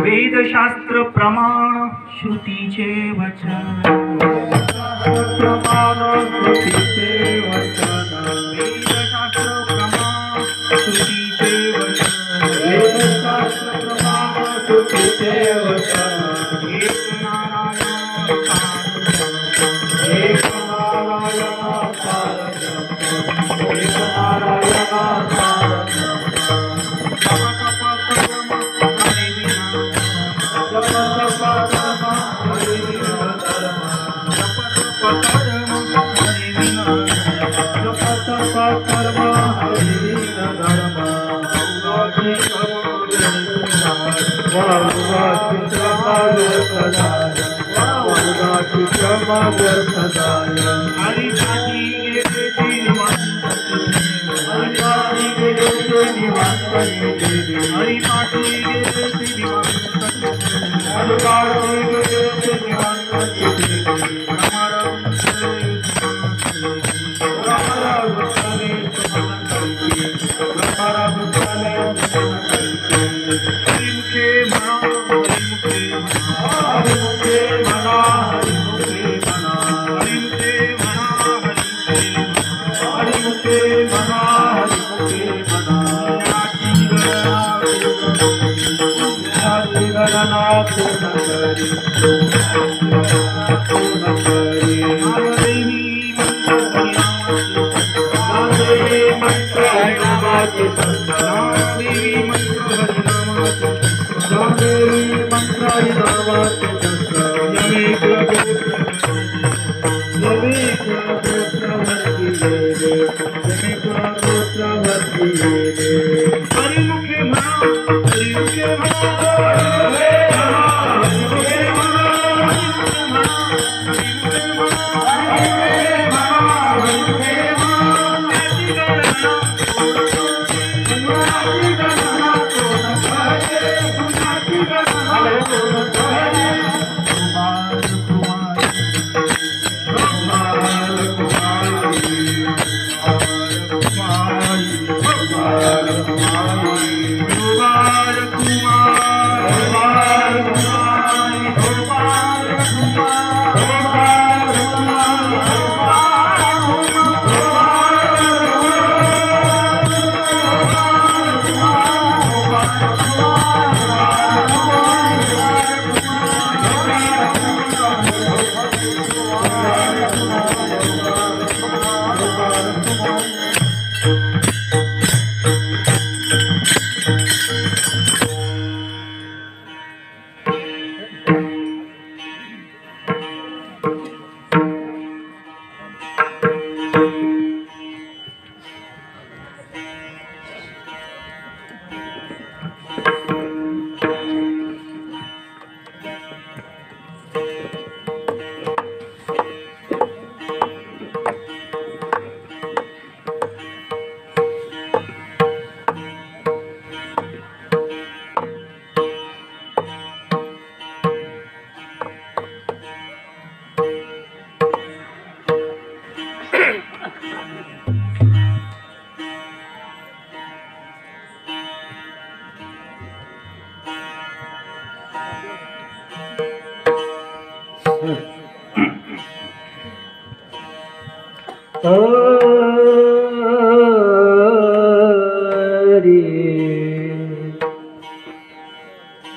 वेद शास्त्र प्रमाण श्रुतीचे वचन प्रमाण श्रुतीचे वचन वेद शास्त्र प्रमाण श्रुतीचे वचन वेद शास्त्र प्रमाण श्रुतीचे वचन एक नारायण एक नारायण सारथ्य एक नारायण सारथ्य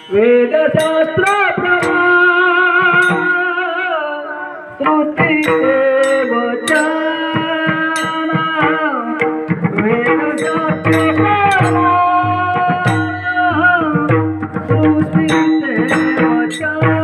वेद शास्त्र प्रमाण श्रुतीचे वचन वेद शास्त्र प्रमाण श्रुतीचे वचन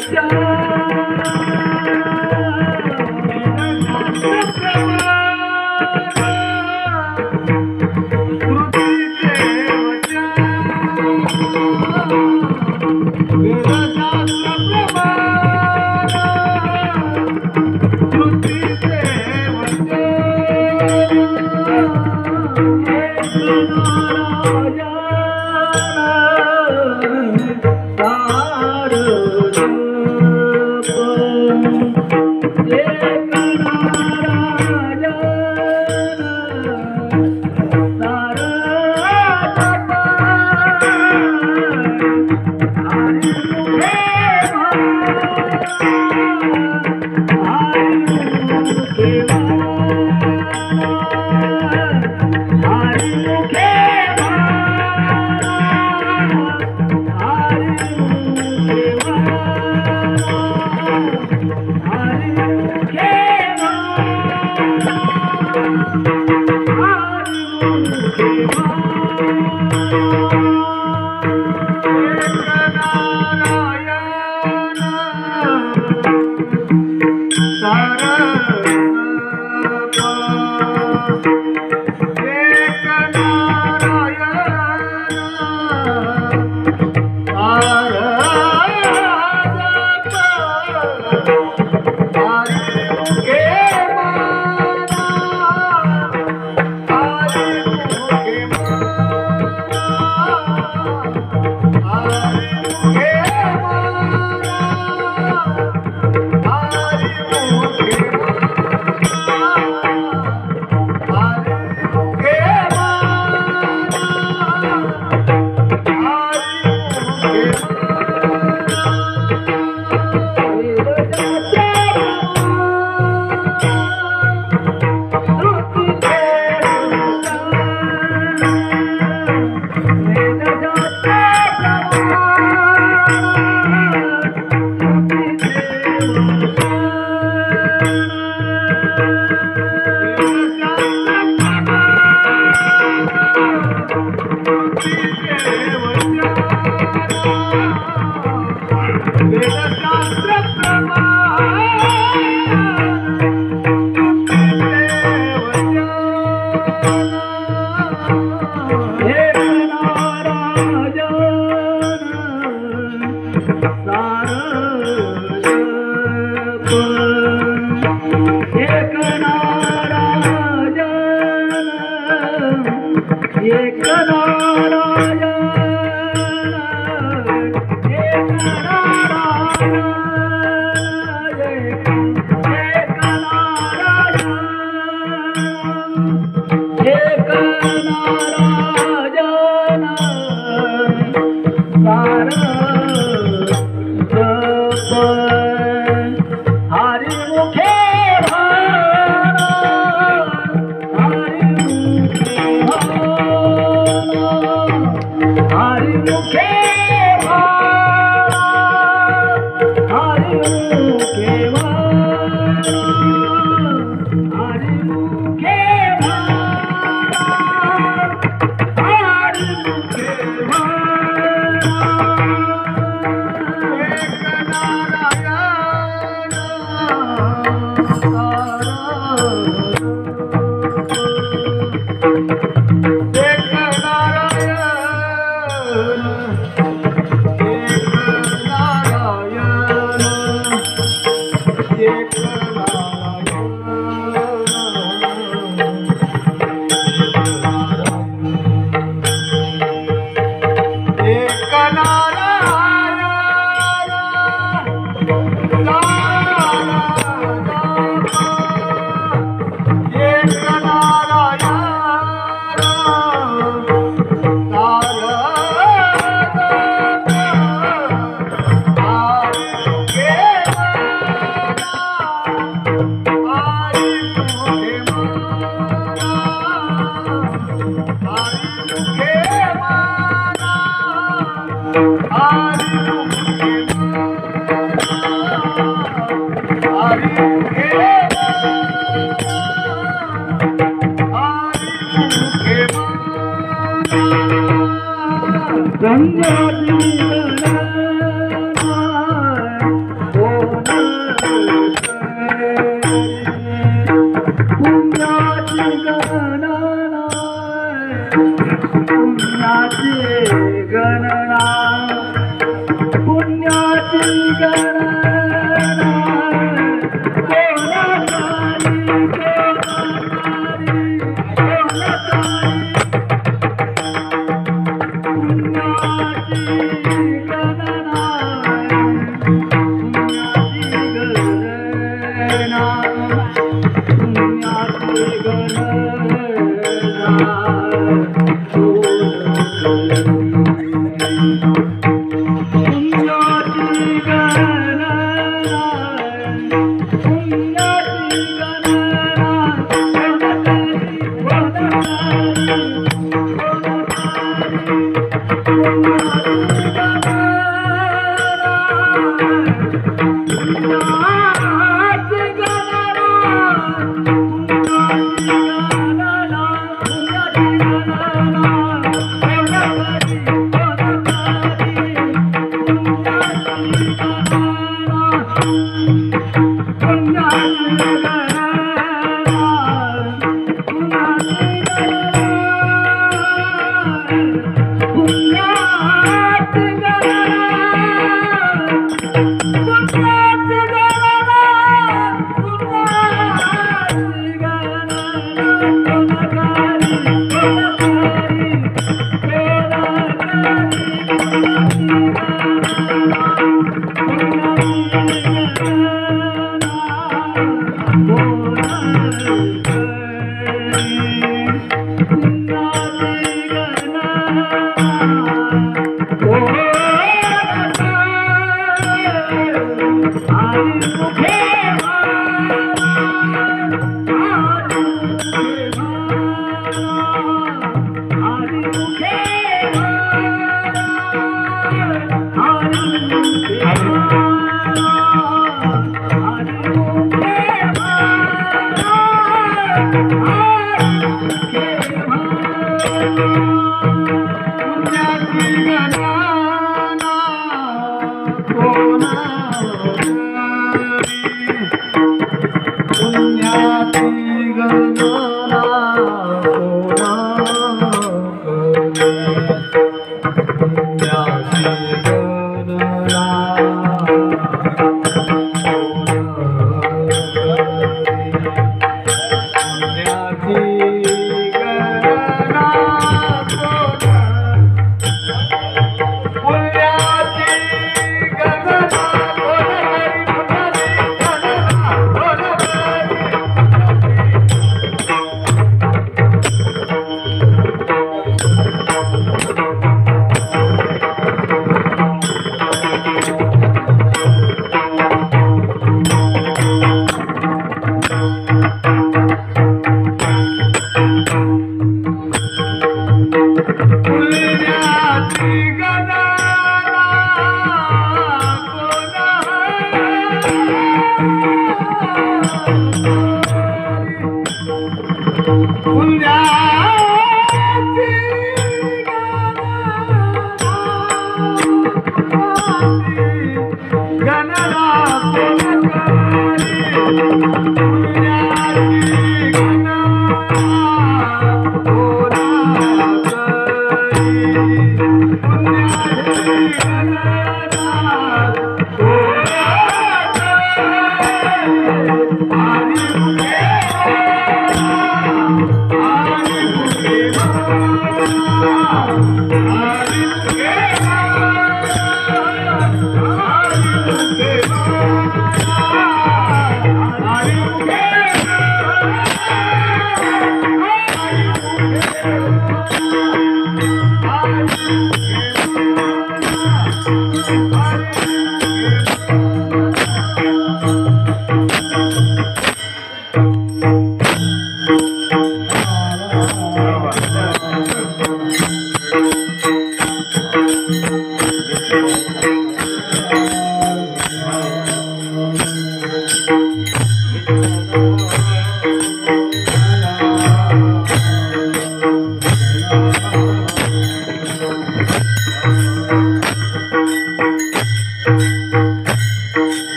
Shut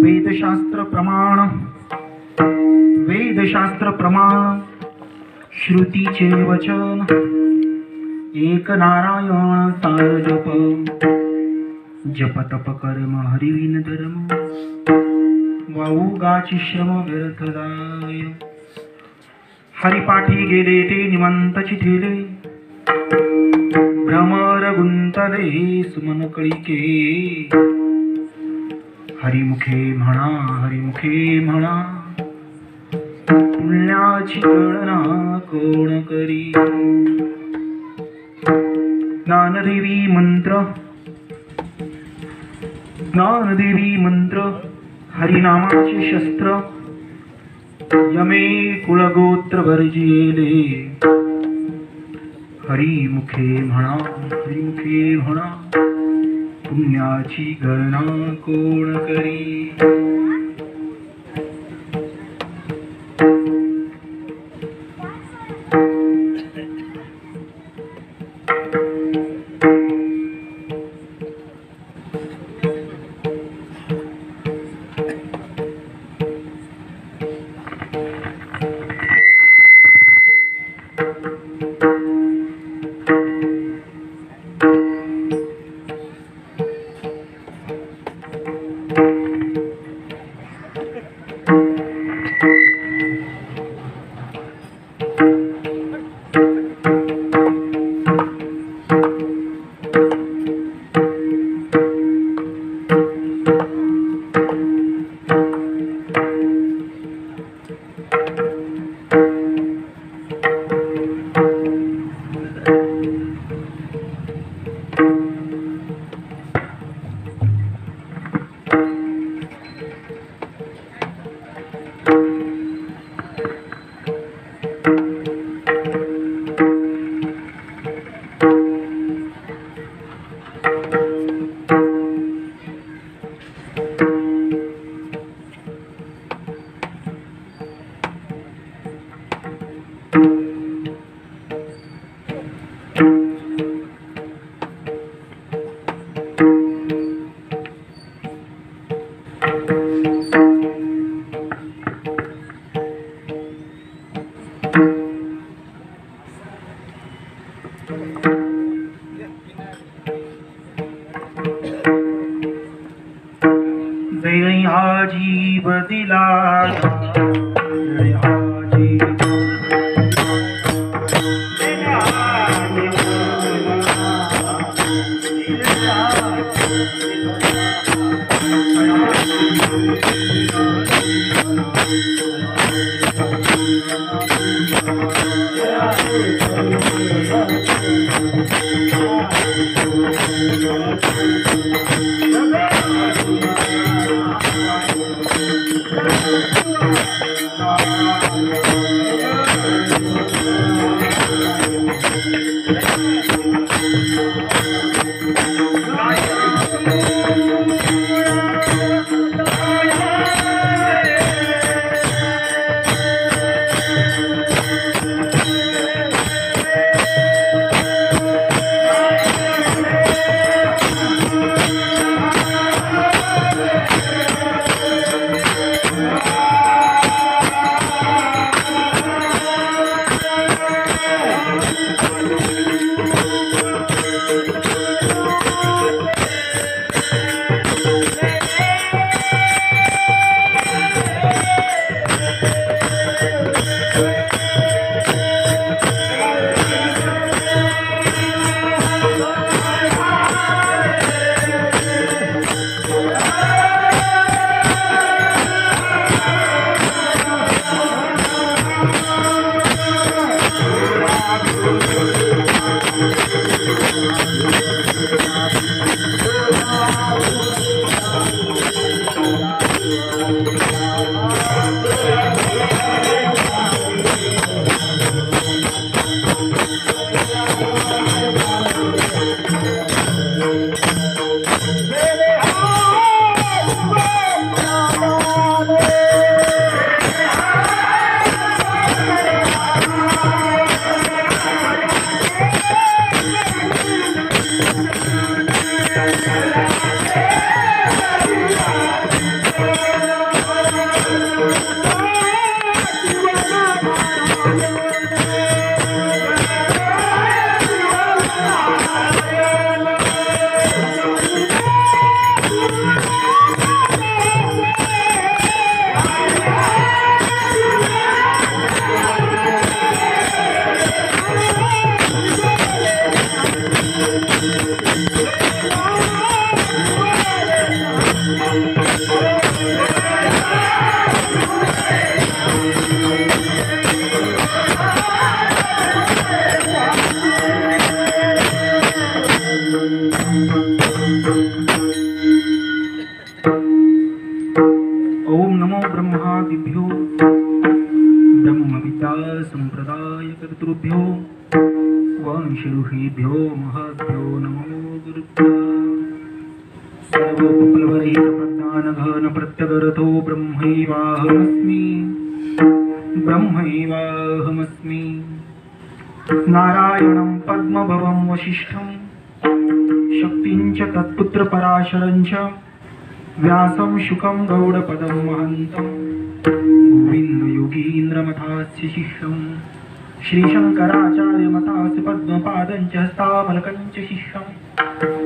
वेदशास्त्र प्रमाण, वेदशास्त्र प्रमाण, श्रुतीचे वचन, एक नारायण सार जप, जप तप कर्म हरिविन धर्म, वाहू गाची श्रम व्यर्थ जाय. हरिपाठी गेले ते निमंत चिठेले, भ्रमर गुंतले सुमन कळिके. हरिमुखे म्हणा, हरिमुखे म्हणा, पुण्याची गणना कोण करी. ज्ञानदेवी मंत्र, ज्ञानदेवी मंत्र, हरिनामाचे शस्त्र, यमे कुलगोत्र वर्जिले. हरिमुखे म्हणा, हरिमुखे म्हणा, पुण्याची गणना कोण करी. वेळी हा जीव दिला, वेळी हा जीव संप्रदाय कर्तृभ्यो वंशऋषिभ्यो महद्भ्यो नमो गुरुभ्यो सर्वोपप्लवरहित प्रज्ञानघन प्रत्यगरतो ब्रह्मैवाहमस्मि नारायणं पद्मभवं वसिष्ठं शक्तिं च तत्पुत्र पराशरं च व्यासं शुकं गौडपदं महन्तं गोविन्द योगीन्द्रमथास्य शिष्यं श्रीशङ्कराचार्यमथास्य पद्मपादं च हस्तामलकं च शिष्यं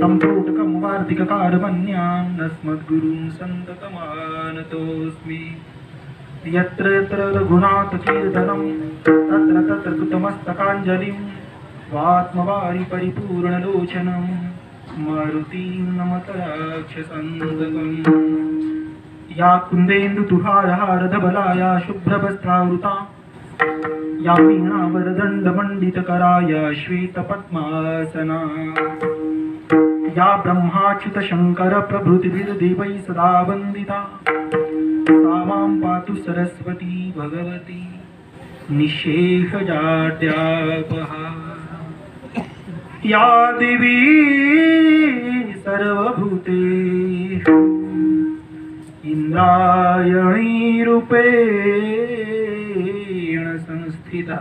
तं तोटकं वार्तिककारमन्यां नस्मद्गुरुं सन्ततमानतोऽस्मि यत्र यत्र रघुनाथकीर्तनं तत्र तत्र कृतमस्तकाञ्जलिं स्वात्मवारि परिपूर्णलोचनं मारुतिं नमत राक्षसन्तकम् या कुन्देन्दुतुहारहारधवला या शुभ्रवस्त्रावृता या वीणावरदण्डमण्डितकरा या श्वेतपद्मासना या ब्रह्माच्युतशङ्करप्रभृतिभिर्देवैः सदा वन्दिता सा मां पातु सरस्वती भगवती निःशेषजाड्यापहा या देवी सर्वभूतेषु इन्द्रायणी रूपेण संस्थिता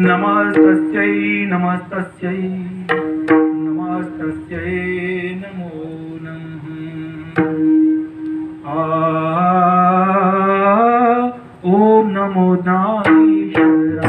नमस्तस्यै नमस्तस्यै नमस्तस्यै नमो नमः ॐ नमो नागेश्वराय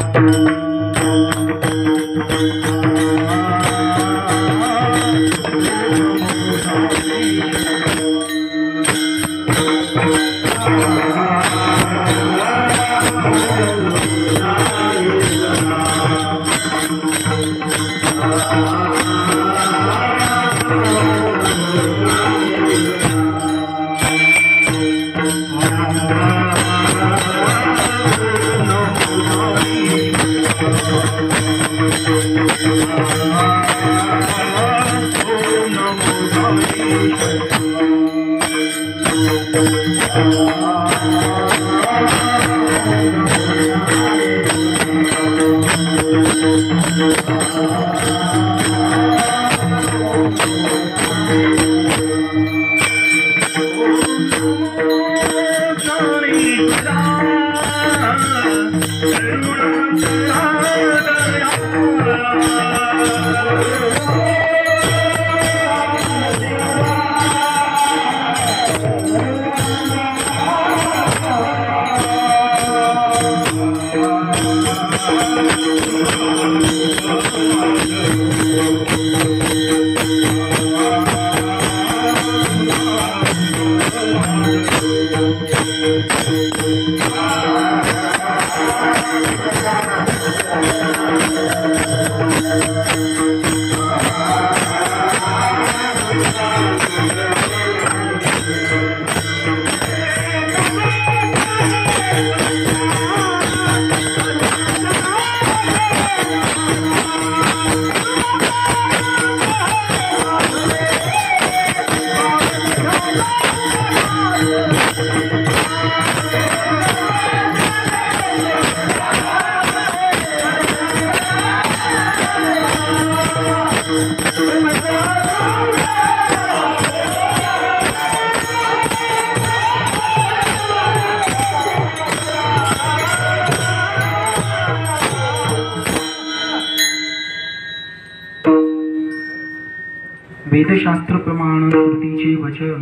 वेदशास्त्र प्रमाण श्रुतीचे वचन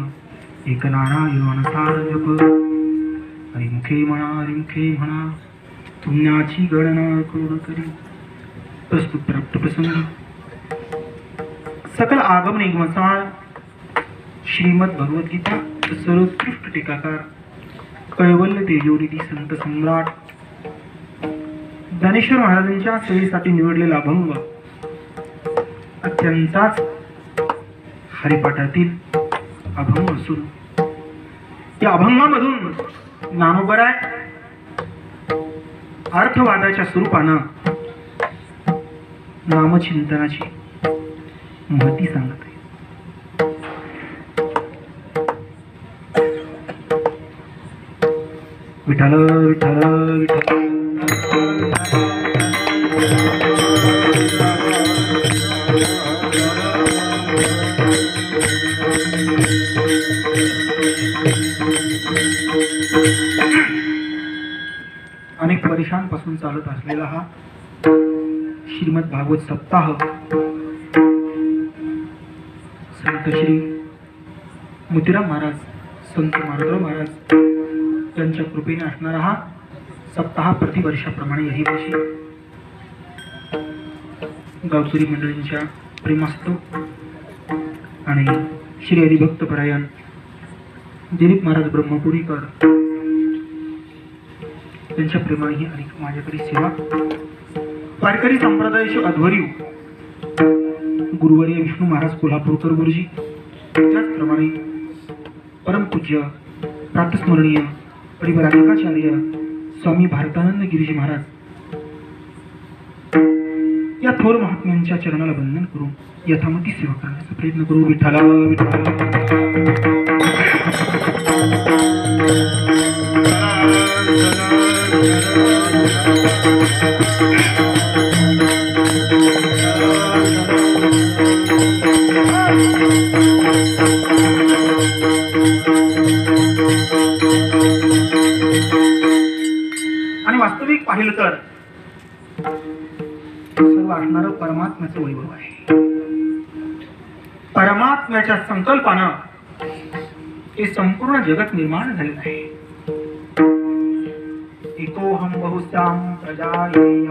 एक नारायण सार जप हरिमुखे म्हणा पुण्याची गणना करून करी प्रस्तुत प्राप्त प्रसंग सकल आगम निगमसार श्रीमद भगवद्गीता सर्वोत्कृष्ट टीकाकार कैवल्य तेजोनिधी संत सम्राट ज्ञानेश्वर महाराजांच्या सेवेसाठी निवडलेला अभंग अत्यंताच हरिपाठातील अभंग असून या अभंगामधून ज्ञानोबराय अर्थवादाच्या स्वरूपानं नामचिंतनाची महती सांगत आहे. विठ्ठल विठ्ठल विठ्ठल अनेक वर्षांपासून चालत असलेला हा श्रीमद भागवत सप्ताह संत श्री मोतीराम महाराज, संत मारुतराव महाराज यांच्या कृपेने असणारा हा सप्ताह प्रतिवर्षाप्रमाणे यही वर्षी गावकरी मंडळींच्या प्रेमास्तव आणि श्री हरिभक्त परायण दिलीप महाराज ब्रह्मपुरीकर त्यांच्या प्रेमाने ही अनेक माझ्याकडे सेवा वारकरी संप्रदायाची अध्वर्यू गुरुवर्य विष्णू महाराज कोल्हापूरकर गुरुजी, त्याचप्रमाणे परमपूज्य प्रातस्मरणीय परिवराधिकाचार्य स्वामी भारतानंद गिरीजी महाराज या थोर महात्म्यांच्या चरणाला वंदन करून यथामती सेवा करण्याचा प्रयत्न करू. विठ्ठला आणि वास्तविक पाहिलं तर सर्व असणारं परमात्म्याचं वैभव आहे. परमात्म्याच्या संकल्पानं हे संपूर्ण जगत निर्माण झालेलं आहे. एकोहम बहुश्याम प्रजायेय,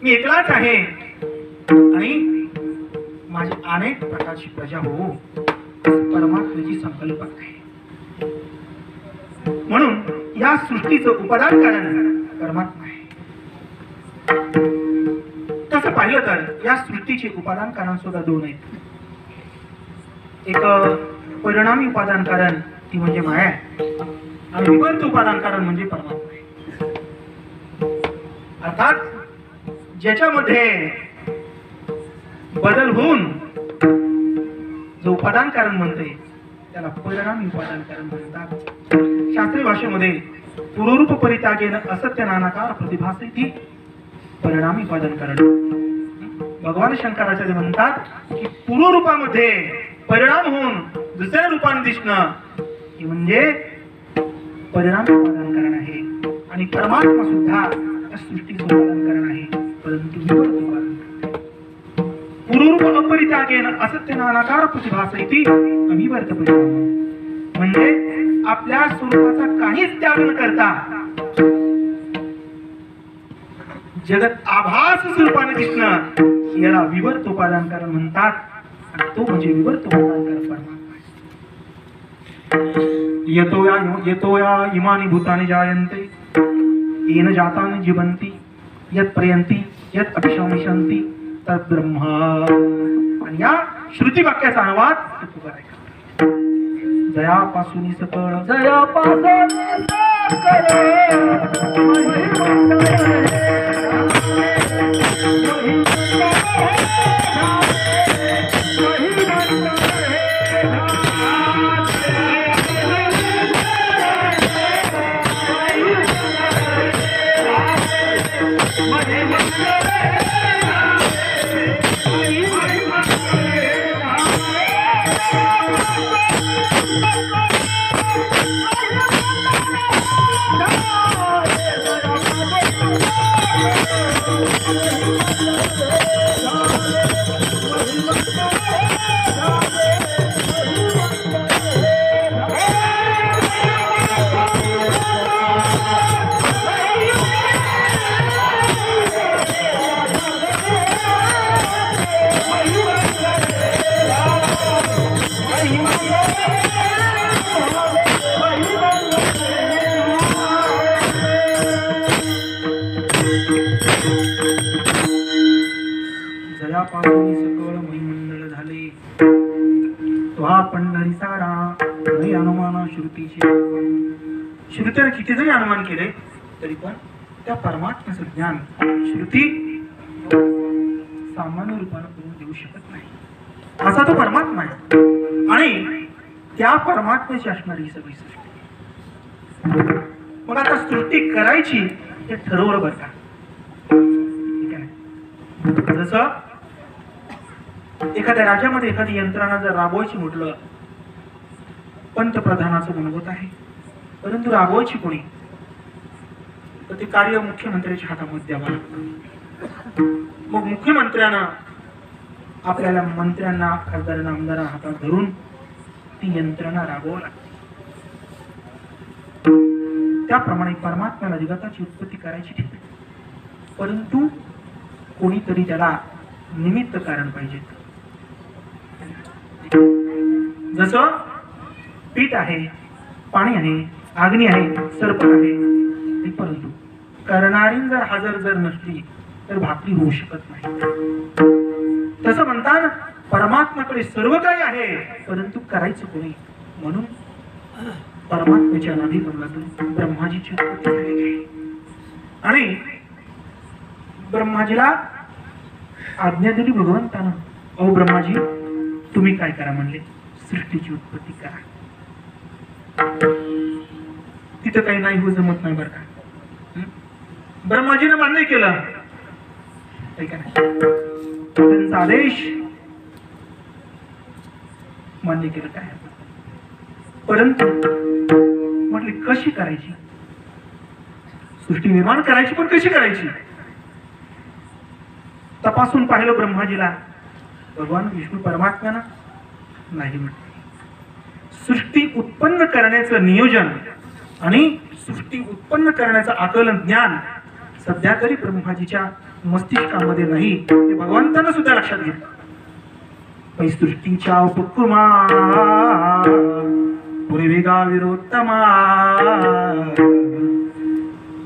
मी एकलाच आहे आणि माझी अनेक प्रकारची प्रजा हो, परमात्म्याची संकल्पना आहे. म्हणून या सृष्टीचं उपादान कारण परमात्मा आहे. तसं पाहिलं तर या सृष्टीचे उपादान कारण सुद्धा दोन आहेत. एक परिणामी उपादान कारण ती म्हणजे माया आहे आणि विवर्त उपादान कारण म्हणजे परमात्मा आहे. अर्थात ज्याच्यामध्ये बदल होऊन जो उपादान कारण म्हणते त्याला परिणामी उपादान कारण म्हणतात. शास्त्रीय भाषेमध्ये पूर्वरूप परित्यागेन असत्य नानाकार प्रतिभासेती परिणामी उपादान कारण. भगवान शंकराचार्य म्हणतात की पूर्वरूपामध्ये परिणाम होऊन दुसऱ्या रूपाने दिसणं हे म्हणजे परिणामी उपादान कारण आहे. आणि परमात्मा सुद्धा या सृष्टीचं उपादान कारण आहे, परंतु विवर्त उपादान. पूर्वरूप अपरित्यागेन असत्य नानाकार प्रतिभासेती अविवर्त परिणाम, म्हणजे आपल्या स्वरूपाचा काहीच त्याग न करता जगत आभास स्वरूपाने दिसणं याला विवर्त उपादान कारण म्हणतात. आणि तो म्हणजे विवर्त उपादान कारण परमात्मा. येतो या इमानी भूतानि जायन्ते येन जातानि जीवन्ति यत् प्रयन्ति यत् अभिशमिष्यन्ति तत् ब्रह्म. आणि या श्रुती वाक्याचा अनुवाद तुका आहे. जयापासून सकळ जयापासून सकळ महिमंडळ झाले तो हा पंढरी सारा. अनुमान श्रुतीची श्रुतीने किती जरी अनुमान केले तरी पण त्या परमात्म्याचं ज्ञान श्रुती सामान्य रूपाने करून देऊ शकत नाही. असा तो परमात्मा आहे आणि त्या परमात्म्याची असणारी ही सगळी सृष्टी. मग आता सृष्टी करायची हे ठरवलं बरं का. ठीक आहे ना? जसं एखाद्या राज्यामध्ये एखादी यंत्रणा जर राबवायची म्हटलं, पंतप्रधानाचं मनोगत आहे, परंतु राबवायची कोणी, तर ते कार्य मुख्यमंत्र्याच्या हातामध्ये द्यावं लागतं. मग मुख्यमंत्र्यांना आपल्याला मंत्र्यांना, खासदारांना, आमदारांना हातात धरून ती यंत्रणा राबवावं लागते. त्याप्रमाणे परमात्म्याला जगताची उत्पत्ती करायची ठीक आहे, परंतु कोणीतरी त्याला निमित्त कारण पाहिजे. जसं पीठ आहे, पाणी आहे, अग्नी आहे, सर्पण आहे, परंतु करणारी जर हजर नसली तर भाकरी होऊ शकत नाही. तसं म्हणतात परमात्म्याकडे सर्व काही आहे, परंतु करायचं कोणी. म्हणून परमात्म्याच्या नाभी बनलातून ब्रह्माजीची उत्पत्ती झालेली आहे. आणि ब्रह्माजीला आज्ञा दिली भगवंतानं, अहो ब्रह्माजी तुम्ही काय करा म्हणले, सृष्टीची उत्पत्ती करा. तिथं काही नाही हो, जमत नाही बरं का. ब्रह्माजीनं मान्य केलं, त्यांचा आदेश मान्य केलं काय, परंतु म्हटली कशी करायची सृष्टी निर्माण करायची, पण कशी करायची. तपासून पाहिलं ब्रह्माजीला, भगवान विष्णू परमात्म्यानं नाही म्हटलं. सृष्टी उत्पन्न करण्याचं नियोजन आणि सृष्टी उत्पन्न करण्याचं आकलन ज्ञान सध्या तरी ब्रह्माजीच्या मस्तिष्कामध्ये नाही, ते भगवंतानं सुद्धा लक्षात घेतलं. सृष्टीच्या उपक्रमा पूर्विगा विरोत्तमा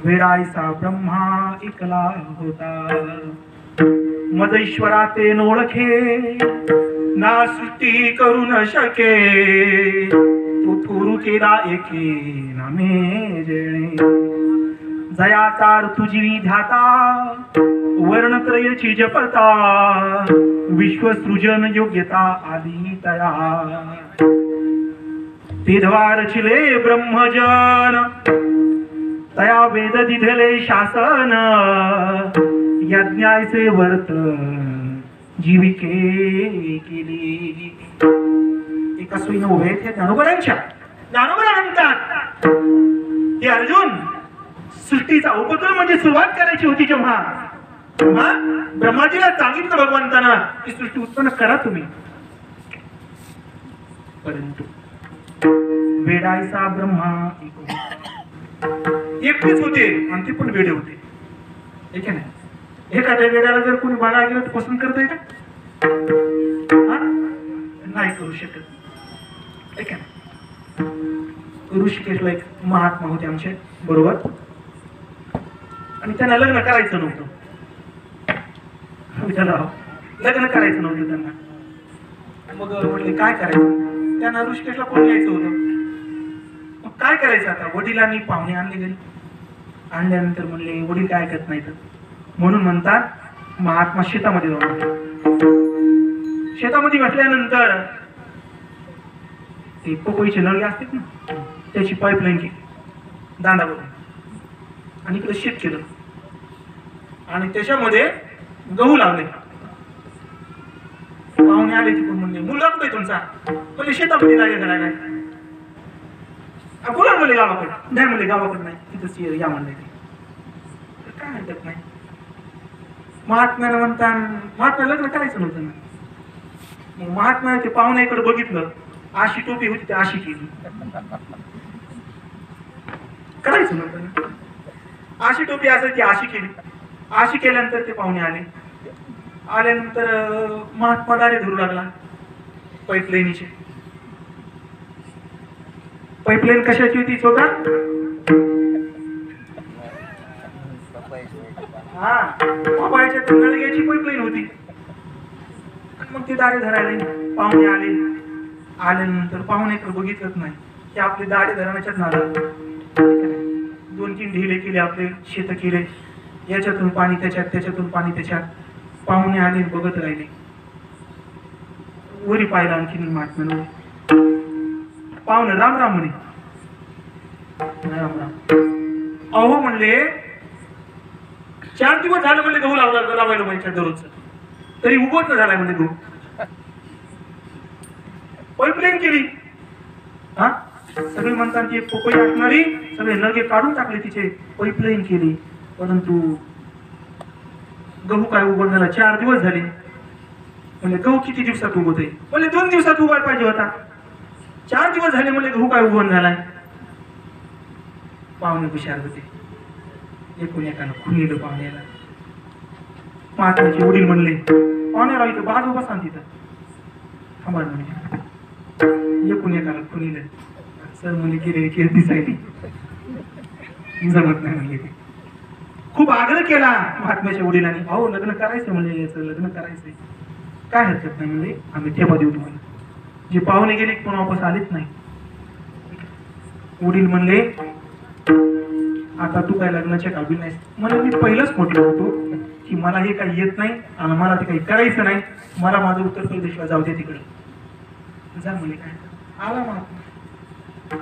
वेडायसा ब्रह्मा एकला होता. मद ईश्वरा ते नोळखे ना सृष्टी करू न शके, तो थोरू केला एके नामे जेणे. जयाचा ऋतुजीवी ध्याता वर्णत्रयची जपता, विश्वसृजन योग्यता आली तया. तेधवार चिले ब्रह्मजन तया वेद दिधले शासन, यज्ञाचे वर्त जीविके केली. एका सोयीनं उभे आहेत हे ज्ञानोबरांच्या. ज्ञानोबरा म्हणतात हे अर्जुन, सृष्टीचा उपक्रम म्हणजे सुरुवात करायची होती जेव्हा ब्रह्माजीला सांगितलं भगवंतानं की सृष्टी उत्पन्न करा तुम्ही, परंतु वेडायचा ब्रह्मा एकटेच होते आणि ते पण वेडे होते. ठीक आहे ना. एखाद्या वेड्याला जर कोणी बघायला गेलं तर पसंत करता का, नाही करू शकत. ठीक आहे ना. ऋषिकेशला एक महात्मा होते आमचे बरोबर, आणि त्यांना लग्न करायचं नव्हतं. लग्न करायचं नव्हतं त्यांना. मग म्हटले काय करायचं, त्यांना ऋषिकेशला कोण यायचं होतं. मग काय करायचं आता, वडिलांनी पाहुणे आणले घरी. आणल्यानंतर म्हणले वडील काय ऐकत नाही, तर म्हणून म्हणतात महात्मा शेतामध्ये जाऊन. शेतामध्ये म्हटल्यानंतर ते पपईचे नळगे असतात ना, त्याची पाईपलाईन केली दांडा करून, आणि इकडे शेत केलं आणि त्याच्यामध्ये गहू लावले. पाहुणे आले तिकडून, म्हणले मुलगा कुठे तुमचा, म्हणजे शेतामध्ये जागे करायला. कुणाला म्हणले गावाकडे, नाही म्हणले गावाकडे नाही, तिथं या म्हणले. काय ऐकत नाही. महात्म्याला म्हणता महात्मा लग्न करायचं नव्हतं ना. मग महात्म्याने ते पाहुण्याकडे बघितलं, अशी टोपी होती ती अशी केली, करायचं नव्हतं ना. अशी टोपी असायची अशी केली, अशी केल्यानंतर ते पाहुणे आले. आल्यानंतर महात्मा दारे धरू लागला पाईपलाईनीचे. पाईपलाईन कशाची होती स्वतः, हा पपईच्या नळग्याची पाईपलाईन होती. मग ते दारे धरायला पाहुणे आले. आल्यानंतर पाहुण्याकडे बघितलंच नाही की आपले दारे धरण्याच्याच नादात 2-3 ढिले केले, आपले शेत केले, याच्यातून पाणी त्याच्यात, त्याच्यातून पाणी त्याच्यात. पाहुणे आले बघत राहिले. वरी पाहिलं आणखीन महात्म्यानं. पाहुणे राम राम म्हणे. राम राम. अहो म्हणले 4 दिवस झाले म्हणले गहू लावायला माहिती दररोजचं, तरी उभंच न झालाय म्हणले गहू. पाईपलाईन केली. हा सगळे म्हणतात की पपई असणारी सगळे नगे काढून टाकले, तिचे पाईपलाईन केली, परंतु गहू काय उगवण झाला. 4 दिवस झाले. म्हणजे गहू किती दिवसात उगवते. म्हणजे 2 दिवसात उगवायला पाहिजे होता. 4 दिवस झाले म्हणजे गहू काय उगवण झालाय. पाहुणे हुशार होते. एकूण एकानं खुनीलं पाहुण्याला. महात्म्याचे वडील म्हणले पाहुण्याला इथं बाजू बसा तिथं थांबा म्हणजे एकूण एकाला खुनीलं. सर म्हणजे गेले केस दिसायली जमत नाही म्हणजे. खूप आग्रह केला महात्म्याच्या वडिलांनी, अहो लग्न करायचं म्हणजे याचं लग्न करायचंय, काय हरकत नाही म्हणजे आम्ही ठेवा देऊ तुम्हाला. जे पाहुणे गेले कोण वापस आलेच नाही. वडील म्हणले आता तू काय लग्नाच्या काबील नाहीस. म्हणजे मी पहिलंच म्हटलं होतो की मला हे काही येत नाही आणि मला ते काही करायचं नाही, मला माझं उत्तर प्रदेशला जाऊ दे तिकडे जा म्हणे. काय आला महात्मा.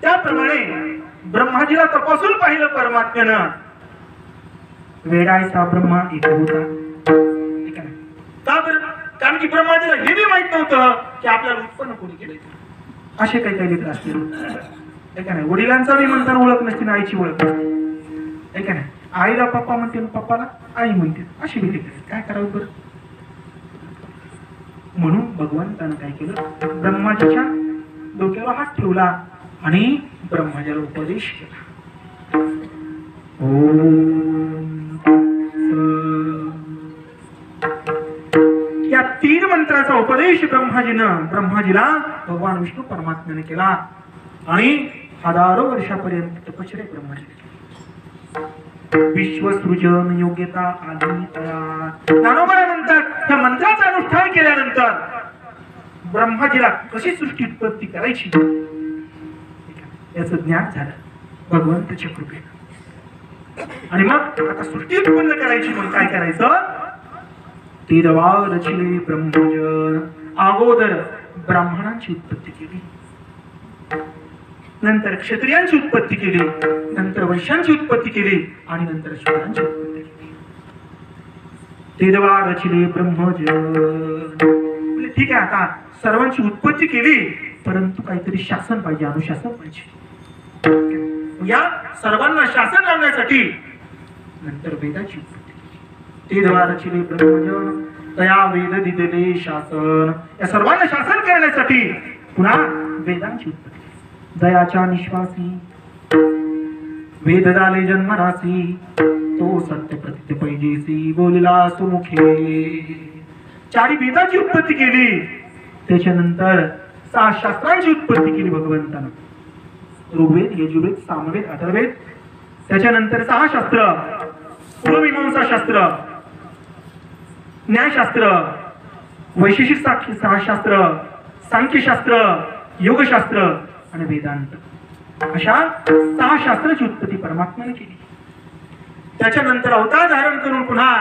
त्याप्रमाणे ब्रह्माजीला तपासून पाहिलं परमात्म्यानं. वेडायचा ब्रह्मा एक होता. का बरं? कारण की ब्रह्माजीला हे बी माहित नव्हतं की आपल्याला उत्पन्न कोणी केलंय. असे काही काही लेकर असतील का नाही. वडिलांचा बी म्हणतात ओळख नसते ना आईची ओळख नसते का नाही. आईला पप्पा म्हणते पप्पाला आई म्हणते, अशी बी लेकर काय करावं बरं. म्हणून भगवंतानं काय केलं, ब्रह्माजीच्या डोक्यावर हात ठेवला आणि ब्रह्माजीला उपदेश केला. या 3 मंत्राचा उपदेश ब्रह्माजीला भगवान विष्णू परमात्म्याने केला आणि हजारो वर्षापर्यंत तपश्चर्या ब्रह्माजी विश्वसृजन योग्यता आली तयार. ज्ञानोबा म्हणतात या मंत्राचं अनुष्ठान केल्यानंतर ब्रह्माजीला कशी सृष्टी उत्पत्ती करायची याचं ज्ञान झालं भगवंताच्या कृपेने. आणि मग आता सृष्टी उत्पन्न करायची मग काय करायचं. 13 रचिले ब्रह्मजन. अगोदर ब्राह्मणांची उत्पत्ती केली, नंतर क्षत्रियांची उत्पत्ती केली, नंतर वैश्यांची उत्पत्ती केली आणि नंतर शूद्रांची उत्पत्ती केली. 13 रचिले ब्रह्मजन. ठीक आहे आता सर्वांची उत्पत्ती केली, परंतु काहीतरी शासन पाहिजे, अनुशासन पाहिजे. या सर्वांना शासन लावण्यासाठी नंतर वेदाची उत्पत्ती केली. 13 रचिले ब्रह्मजन तया वेद दिलेले शासन. या सर्वांना शासन करण्यासाठी पुन्हा वेदांची उत्पत्ती. दयाच्या निश्वासी वेद झाले जन्मरासी, तो सत्य प्रतीत पैजेसी बोलला सुमुखे. 4 वेदाची उत्पत्ती केली, त्याच्यानंतर 6 शास्त्रांची उत्पत्ती केली भगवंतानं. ऋग्वेद, यजुर्वेद, सामवेद, अथर्ववेद. त्याच्यानंतर 6 शास्त्र, पूर्वमीमांसा शास्त्र, न्यायशास्त्र, वैशेषिक शास्त्र, सांख्यशास्त्र, योगशास्त्र आणि वेदांत. अशा 6 शास्त्राची उत्पत्ती परमात्म्याने केली. त्याच्यानंतर अवतार धारण करून पुन्हा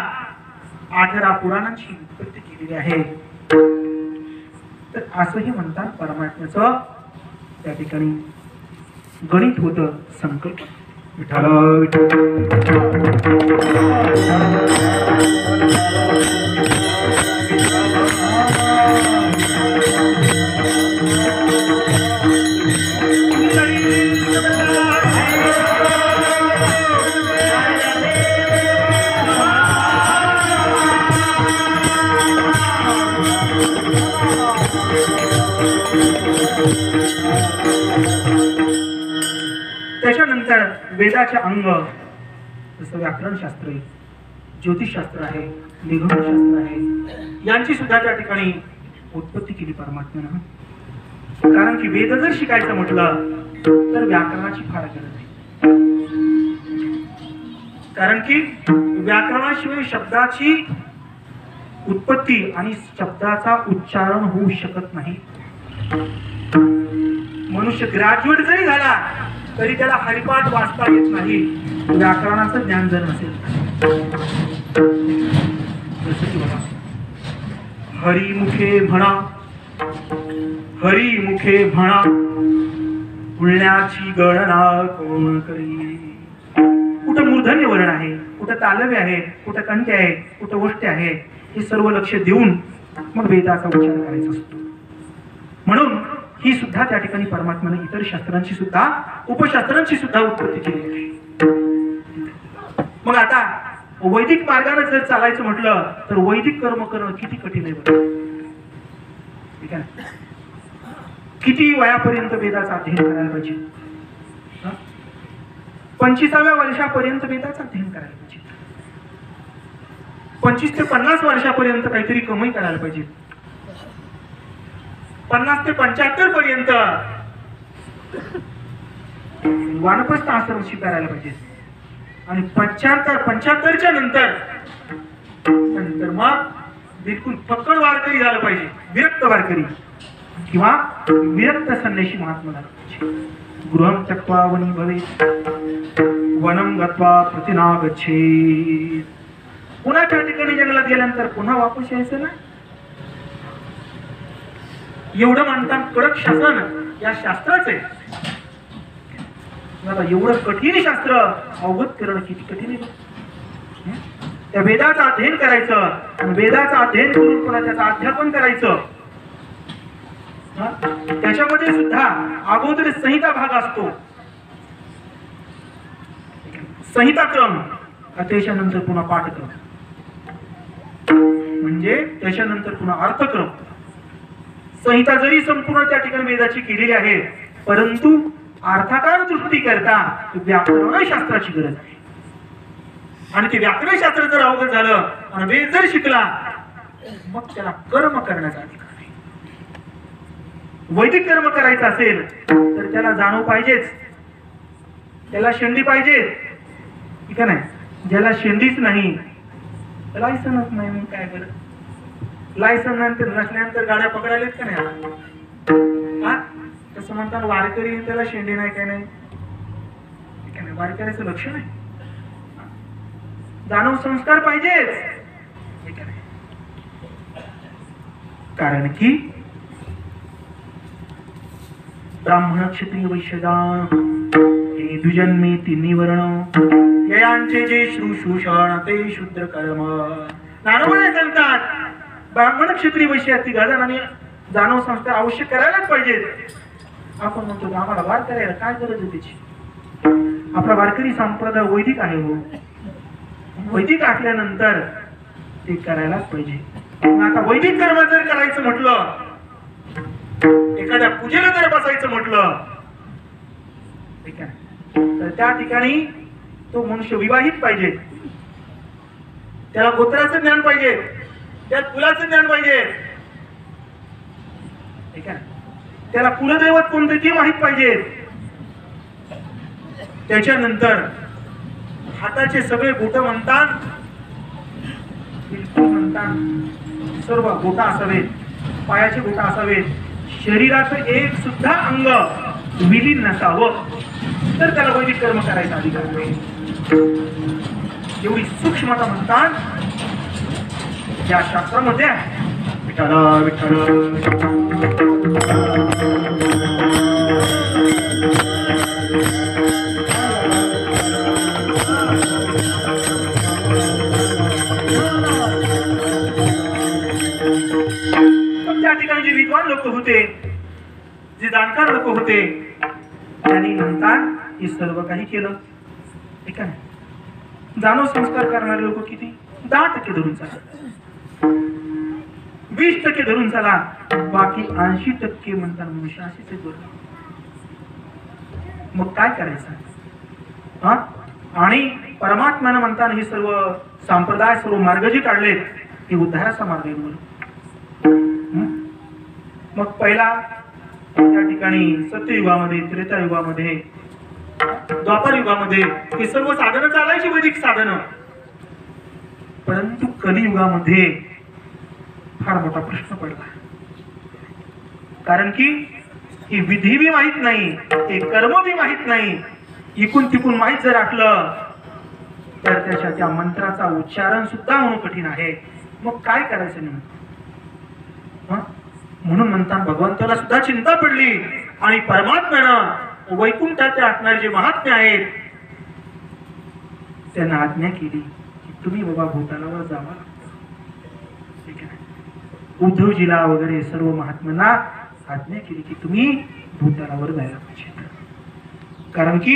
18 पुराणांची उत्पत्ती केलेली आहे. तर असंही म्हणतात परमात्म्याचं त्या ठिकाणी गणित होतं, संकल्प. विठ्ठल त्याच्यानंतर वेदाचे अंग जसं व्याकरणशास्त्र आहे, ज्योतिषशास्त्र आहे, निगमशास्त्र आहे, यांची सुद्धा त्या ठिकाणी उत्पत्ती केली परमात्म्यानं. कारण की वेद जर शिकायचं म्हटलं तर व्याकरणाची फार गरज आहे. कारण की व्याकरणाशिवाय शब्दाची उत्पत्ती आणि शब्दाचा उच्चारण होऊ शकत नाही. मनुष्य ग्रॅज्युएट जरी झाला तरी त्याला हरिपाठ वाचता येत नाही व्याकरणाचं ज्ञान जर नसेल. जसं की बघा, हरिमुखे म्हणा, हरिमुखे म्हणा, बोलण्याची गणना कोण करी. मूर्धन्य वर्ण आहे, कुठं तालव्य आहे, कुठं कंठ्य आहे, कुठं ओष्ठ्य आहे, हे सर्व लक्ष देऊन मग वेदाचा उच्चार करायचा असतो. म्हणून ही सुद्धा त्या ठिकाणी परमात्म्याने इतर शास्त्रांची सुद्धा उपशास्त्रांची सुद्धा उत्पत्ती केली आहे. मग आता वैदिक मार्गाने जर चालायचं म्हटलं तर वैदिक कर्म करणं किती कठीण आहे बरं. ठीक आहे, किती वयापर्यंत वेदाचा अध्ययन करायला पाहिजे? 25व्या वर्षापर्यंत वेदाचा अध्ययन करायला पाहिजे. 25 ते 50 वर्षापर्यंत काहीतरी कमाई करायला पाहिजे. 50 ते 75 पर्यंत वानप्रस्थ आश्रम स्वीकारायला पाहिजे. आणि 75च्या नंतर मग बिलकुल फक्कड वारकरी झालं पाहिजे, विरक्त वारकरी किंवा विरक्त संन्यासी महात्मा झाला पाहिजे. गृहं त्यक्त्वा वनी भवेत्, वनं गत्वा प्रतिना गच्छेत्. पुन्हा त्या ठिकाणी जंगलात गेल्यानंतर पुन्हा वापस यायचं ना. एवढं म्हणतात कडक शासन या शास्त्राचं आहे. आता एवढं कठीण शास्त्र अवगत करणं किती कठीण आहे. त्या वेदाचं अध्ययन करायचं आणि वेदाचं अध्ययन करून पुन्हा त्याचं अध्यापन करायचं. त्याच्यामध्ये सुद्धा अगोदर संहिता भाग असतो, संहिता क्रम, त्याच्यानंतर पुन्हा पाठक्रम, म्हणजे त्याच्यानंतर पुन्हा अर्थक्रम. संहिता जरी संपूर्ण त्या ठिकाणी वेदाची केलेली आहे, परंतु अर्थाकार दृष्टी करता व्याकरण शास्त्राची गरज आहे. आणि ते व्याकरण शास्त्र जर अवगत झालं आणि वेद जर शिकला मग त्याला कर्म करण्याचा अधिकार आहे. वैदिक कर्म करायचं असेल तर त्याला जाणव पाहिजेच, त्याला शेंडी पाहिजे. ठीक आहे ना. ज्याला शेंडीच नाही, लायसनच नाही, मग काय बरं. लायसन नंतर नसल्यानंतर गाड्या पकडायलेत का नाही. तसं म्हणतात वारकरी त्याला शेंडी नाही, काय नाही. ठीक आहे ना. वारकऱ्याचं लक्षण आहे, जाणव संस्कार पाहिजेच. ठीक आहे. कारण की ब्राह्मण क्षत्रिय वैश्यदा हे द्विजन्मे तिन्ही वर्ण यांचे जे श्रुशूषण ते शुद्ध कर्म. नानवणे सांगतात ब्राह्मण क्षत्रिय वैश्य तिघाजणांनी जाणव संस्कार अवश्य करायलाच पाहिजेत. आपण म्हणतो आम्हाला वार करायला काय गरज आहे त्याची. आपला वारकरी संप्रदाय वैदिक आहे. हो, वैदिक असल्यानंतर ते करायलाच पाहिजे. आता वैदिक कर्म जर करायचं म्हटलं, एखाद्या पूजेला जर बसायचं म्हटलं, ठीक आहे, तर त्या ठिकाणी तो मनुष्य विवाहित पाहिजे, त्याला गोत्राचं ज्ञान पाहिजे, त्यात कुलाचं ज्ञान पाहिजे. ठीक आहे. त्याला कुलदैवत कोणते ते माहित पाहिजे. त्याच्यानंतर हाताचे सगळे बोट म्हणतात, बिलकुल म्हणतात सर्व बोटा असावेत, पायाचे बोटा असावेत, शरीराचं एक सुद्धा अंग विलीन नसावं, तर त्याला वैदिक कर्म करायचा अधिकार नाही. एवढी सूक्ष्मता म्हणतात या शास्त्रामध्ये आहे. विठ्ठल विठ्ठल. त्या ठिकाणी जे विद्वान लोक होते, जे जाणकार लोक होते, त्यांनी म्हणतात हे सर्व काही केलं. ठीक आहे. जाणव संस्कार करणारे लोक किती 10% धरून चला, 20% धरून चला, बाकी 80% म्हणतात मनुष्य अशीच बरोबर. मग काय करायचं. आणि परमात्म्यानं म्हणताना हे सर्व संप्रदाय, सर्व मार्ग जे काढले हे उद्धाराचा मार्ग आहे. मग पहिला त्या ठिकाणी सत्ययुगामध्ये, त्रेतायुगामध्ये, द्वापर युगामध्ये हे सर्व साधनं चालायची, वैदिक साधनं. परंतु कलियुगामध्ये फार मोठा प्रश्न पडला. कारण की ही विधी बी माहित नाही, हे कर्म बी माहित नाही. इकून तिकून माहित जर असलं तर त्याच्या त्या मंत्राचा उच्चारण सुद्धा होणं कठीण आहे. मग काय करायचं नाही. म्हणून म्हणतात भगवंताला सुद्धा चिंता पडली आणि परमात्म्यानं वैकुंठात असणारे जे महात्मे आहेत त्यांना आज्ञा केली की तुम्ही बाबा भूतानावर जावा. ठीक आहे. उद्धवजीला वगैरे सर्व महात्म्यांना आज्ञा केली की तुम्ही भूतानावर जायला पाहिजे. कारण की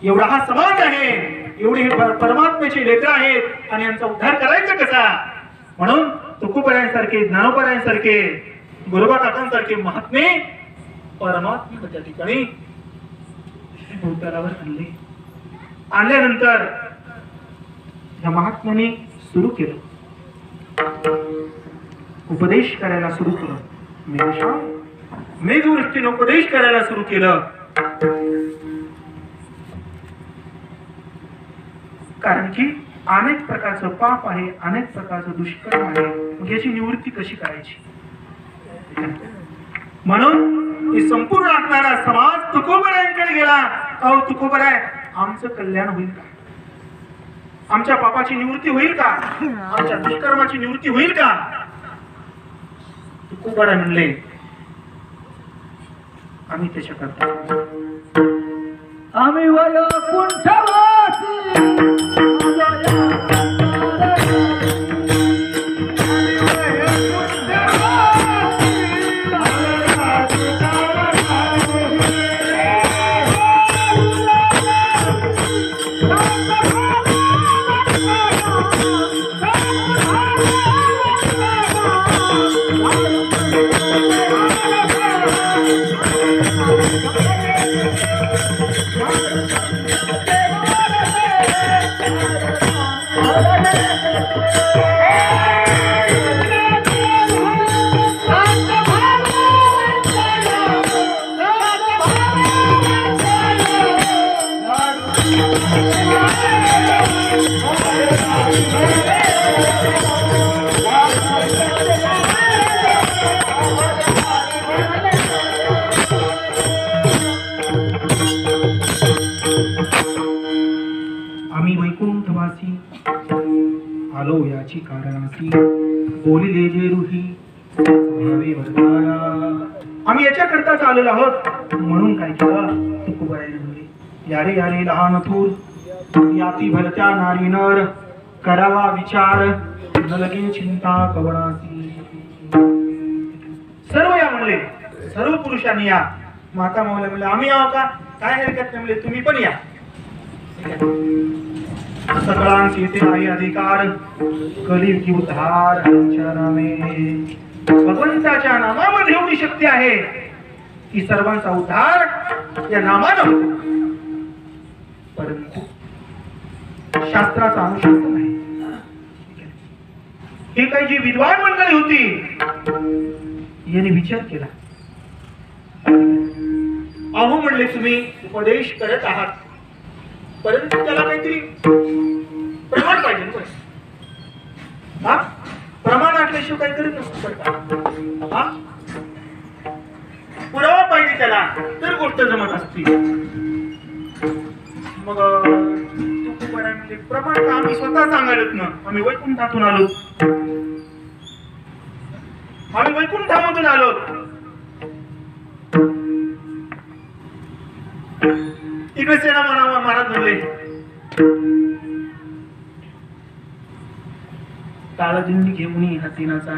एवढा हा समाज आहे, एवढे हे परमात्म्याचे लेकर आहेत आणि यांचा उद्धार करायचा कसा. म्हणून तुकोबरायांसारखे, ज्ञानोबरायांसारखे, गुरुबा काकांसारखे महात्मे परमात्मा त्या ठिकाणी भूतलावर आणले. आणल्यानंतर या महात्म्याने सुरू केलं, उपदेश करायला सुरू केलं. मेघवृष्टीने उपदेश करायला सुरू केलं. कारण की अनेक प्रकारचं पाप आहे, अनेक प्रकारचं दुष्कर्म आहे. मग याची निवृत्ती कशी करायची. म्हणून ही संपूर्ण असणारा समाज तुकोबरायांकडे गेला. अहो तुकोबराय, आमचं कल्याण होईल का, आमच्या पापाची निवृत्ती होईल का, आमच्या दुष्कर्माची निवृत्ती होईल का. तुकोबराय म्हणले आम्ही त्याच्याकरता आम्ही वैकुंठवासी आम्ही वैकुंठवासी आलो याची कारणासी, बोलिले जे रुही भावे वर्धाया. आम्ही याच्याकरताच आलेलो आहोत. म्हणून काय केलं तुकोबरायाने म्हणले, यारे यारे लहान थोर, याती भलत्या नारी नर, करावा विचार न लगे चिंता कवणासी. सर्व या म्हणले, सर्व पुरुषांनी या. माता माऊल्या म्हणले आम्ही यावं का, काय हरकत नाही म्हणले, तुम्ही पण या. सकळांस येथे आहे अधिकार, कलियुगी उद्धार हरीच्या नामे. भगवंताच्या नामामध्ये एवढी शक्ती आहे की सर्वांचा उद्धार या नामानं होतो. परंतु शास्त्राचा अनुशासन आहे. हे काही जी विद्वान मंडळी होती यांनी विचार केला. अहो म्हणले तुम्ही उपदेश करत आहात, परंतु त्याला काहीतरी प्रमाण पाहिजे ना. प्रमाण असल्याशिवाय काही करत नसतो. पुरावा पाहिजे त्याला, तर गोष्ट जमत असते. मग म्हणजे प्रमाण का आम्ही स्वतः सांगायलाच ना. आम्ही वैकुंठातून आलो, आम्ही वैकुंठामधून आलो. इकडे सेना महाराज म्हणले ताळदिंडी घेऊन हातीनाचा.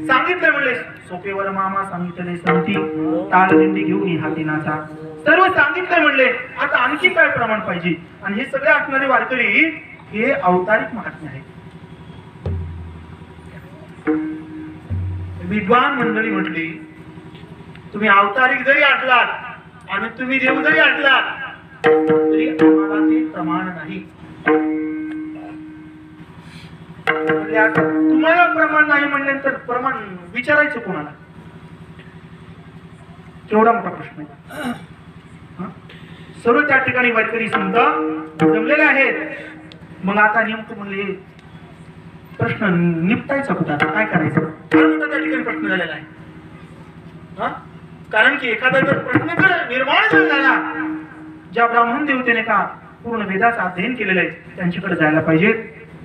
सांगितलं म्हणले सोपेवर मामा सांगितले संती, ताळदिंडी घेऊन हातीनाचा. सर्व सांगितलं म्हणले. आता आणखी काय प्रमाण पाहिजे. आणि हे सगळे असणारे वारकरी हे अवतारिक महात्मे आहेत. विद्वान मंडळी म्हटली तुम्ही अवतारिक जरी आटलात आणि तुम्ही देव जरी आटलात तरी आम्हाला ते प्रमाण नाही. म्हणजे आता तुम्हाला प्रमाण नाही म्हणल्यानंतर प्रमाण विचारायचं कोणाला. केवढा मोठा प्रश्न आहे. सर्व त्या ठिकाणी वारकरी संत जमलेले आहेत. मग आता नेमकं म्हणले प्रश्न निपटायचा कुठं, आता काय करायचं. फार मोठा त्या ठिकाणी प्रश्न झालेला आहे. कारण की एखादा जर प्रश्न जर निर्माण झाला, ज्या ब्राह्मण देवतेने का पूर्ण वेदाचं अध्ययन केलेलं आहे त्यांच्याकडे जायला पाहिजे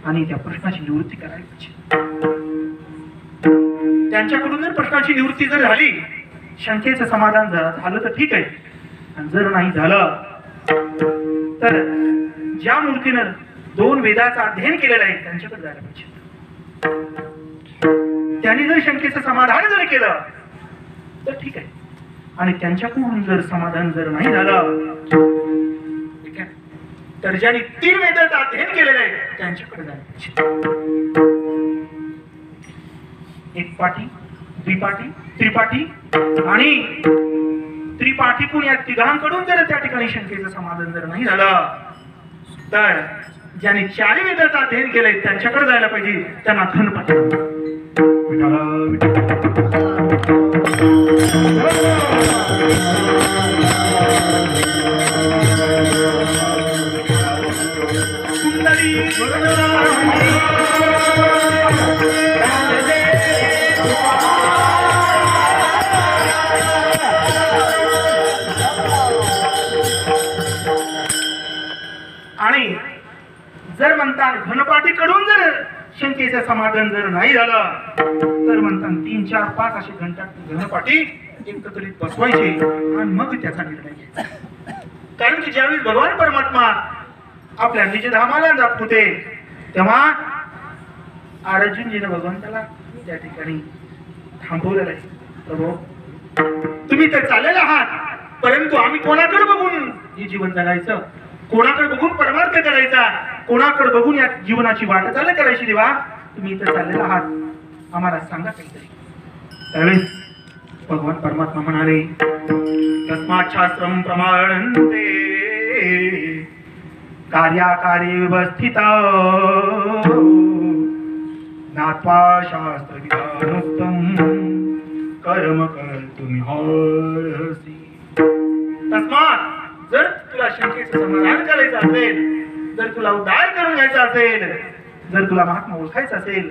आणि त्या प्रश्नाची निवृत्ती करायला पाहिजे. त्यांच्याकडून जर प्रश्नाची निवृत्ती जर झाली, शंकेचं समाधान झालं तर ठीक आहे. आणि जर नाही झालं तर ज्या मूर्तीनं 2 वेदाचं अध्ययन केलेलं आहे त्यांच्याकडे जायला पाहिजे. त्यांनी जर शंकेचं समाधान जर केलं तर ठीक आहे, आणि त्यांच्याकडून जर समाधान जर नाही झालं ठीक आहे, तर ज्यांनी 3 वेदाचं अध्ययन केलेलं आहे त्यांच्याकडे जायला पाहिजे. एक पाठी, द्विपाठी, त्रिपाठी आणि त्रिपाठीतून या तिघांकडून जर त्या ठिकाणी शंकेचं समाधान जर नाही झालं तर ज्यांनी 4 वेदाचं अध्ययन केलंय त्यांच्याकडे जायला पाहिजे. त्यांना गणपती आणि जर म्हणतात घनपाठीकडून जर शंकेचं समाधान जर नाही झालं तर म्हणतात 3, 4, 5 असे घंटात घनपाठी एकत्रित बसवायचे आणि मग त्याचा निर्णय घ्यायचा. कारण की ज्यावेळी भगवान परमात्मा आपल्या निजधामाला जात होते तेव्हा अर्जुनजीने भगवंताला त्या ठिकाणी थांबवलेलं आहे. प्रभू तुम्ही तर चाललेले आहात, परंतु आम्ही कोणाकडे बघून हे जीवन जगायचं, कोणाकडे बघून परमार्थ करायचा, कोणाकडे बघून या जीवनाची वाटचाल करायची. देवा तुम्ही इथं चाललेला आहात, आम्हाला सांगा काहीतरी. त्यावेळेस भगवान परमात्मा म्हणाले तस्मात् शास्त्रं प्रमाणन्ते कार्याकार्ये व्यवस्थिता ज्ञात्वा शास्त्रविधानोक्तं कर्म कर्तुमिहार्हसि. तस्मात् जर तुला शंकेचं समाधान करायचं असेल, जर तुला उद्धार करून घ्यायचा असेल, जर तुला महात्मा ओळखायचा असेल,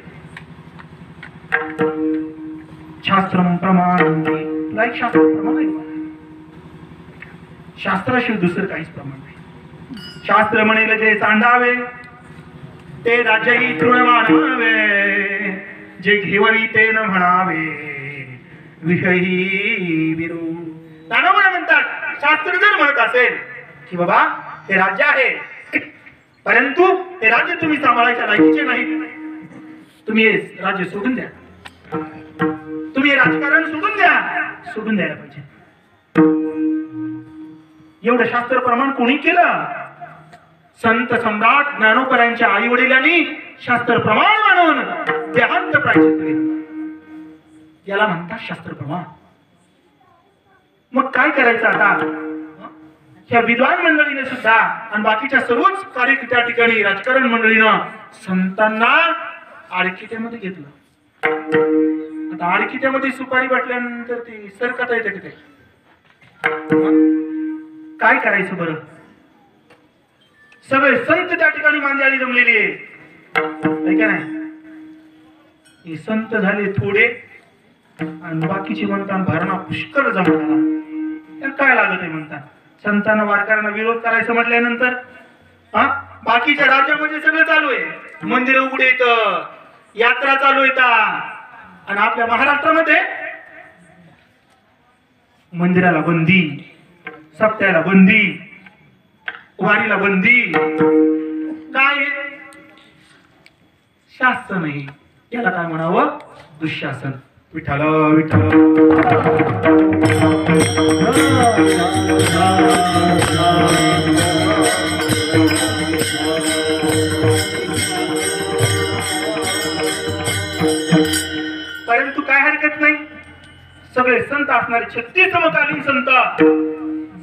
शास्त्रं प्रमाणन्ते. तुला एक शास्त्र प्रमाण आहे, शास्त्राशिवाय दुसरं काहीच प्रमाण नाही. शास्त्र म्हणेल जे सांडावे ते राज्यही तृण मानावे, जे घेववी ते न म्हणावे विषयी विरू. दानवरा म्हणतात शास्त्र जर म्हणत असेल की बाबा हे राज्य आहे, परंतु हे राज्य तुम्ही सांभाळायच्या लायकीचे नाही, तुम्ही हे राज्य सोडून द्या, तुम्ही हे राजकारण सोडून द्या, सोडून द्यायला पाहिजे. एवढं शास्त्र प्रमाण कोणी केलं? संत सम्राट ज्ञानोबरांच्या आई वडिलांनी शास्त्र प्रमाण म्हणून देहांत प्रायश्चित्त केलं. याला म्हणतात शास्त्र प्रमाण. मग काय करायचं आता? ह्या विद्वान मंडळीने सुद्धा आणि बाकीच्या सर्वच कार्य त्या ठिकाणी राजकारण मंडळीनं संतांना आडकित्यामध्ये घेतलं. आता आडकित्यामध्ये सुपारी वाटल्यानंतर ती सरकता येते किती, काय करायचं बरं? सगळे संत त्या ठिकाणी मांदियाळी जमलेली आहे का नाही? हे संत झाले थोडे आणि बाकीचे म्हणतात भरणा पुष्कळ जमा झाला. काय लागत आहे म्हणतात? संतांना वारकऱ्यांना विरोध करायचं म्हटल्यानंतर बाकीच्या राज्यामध्ये सगळं चालू आहे, मंदिर उघडे येत, यात्रा चालू येतात, आणि आपल्या महाराष्ट्रामध्ये मंदिराला बंदी, सप्त्याला बंदी, वारीला बंदी. काय? शासन आहे, याला काय म्हणावं? दुःशासन. विठ्ठल विठ्ठल. परंतु काय हरकत नाही, सगळे संत असणारे 36 समकालीन संत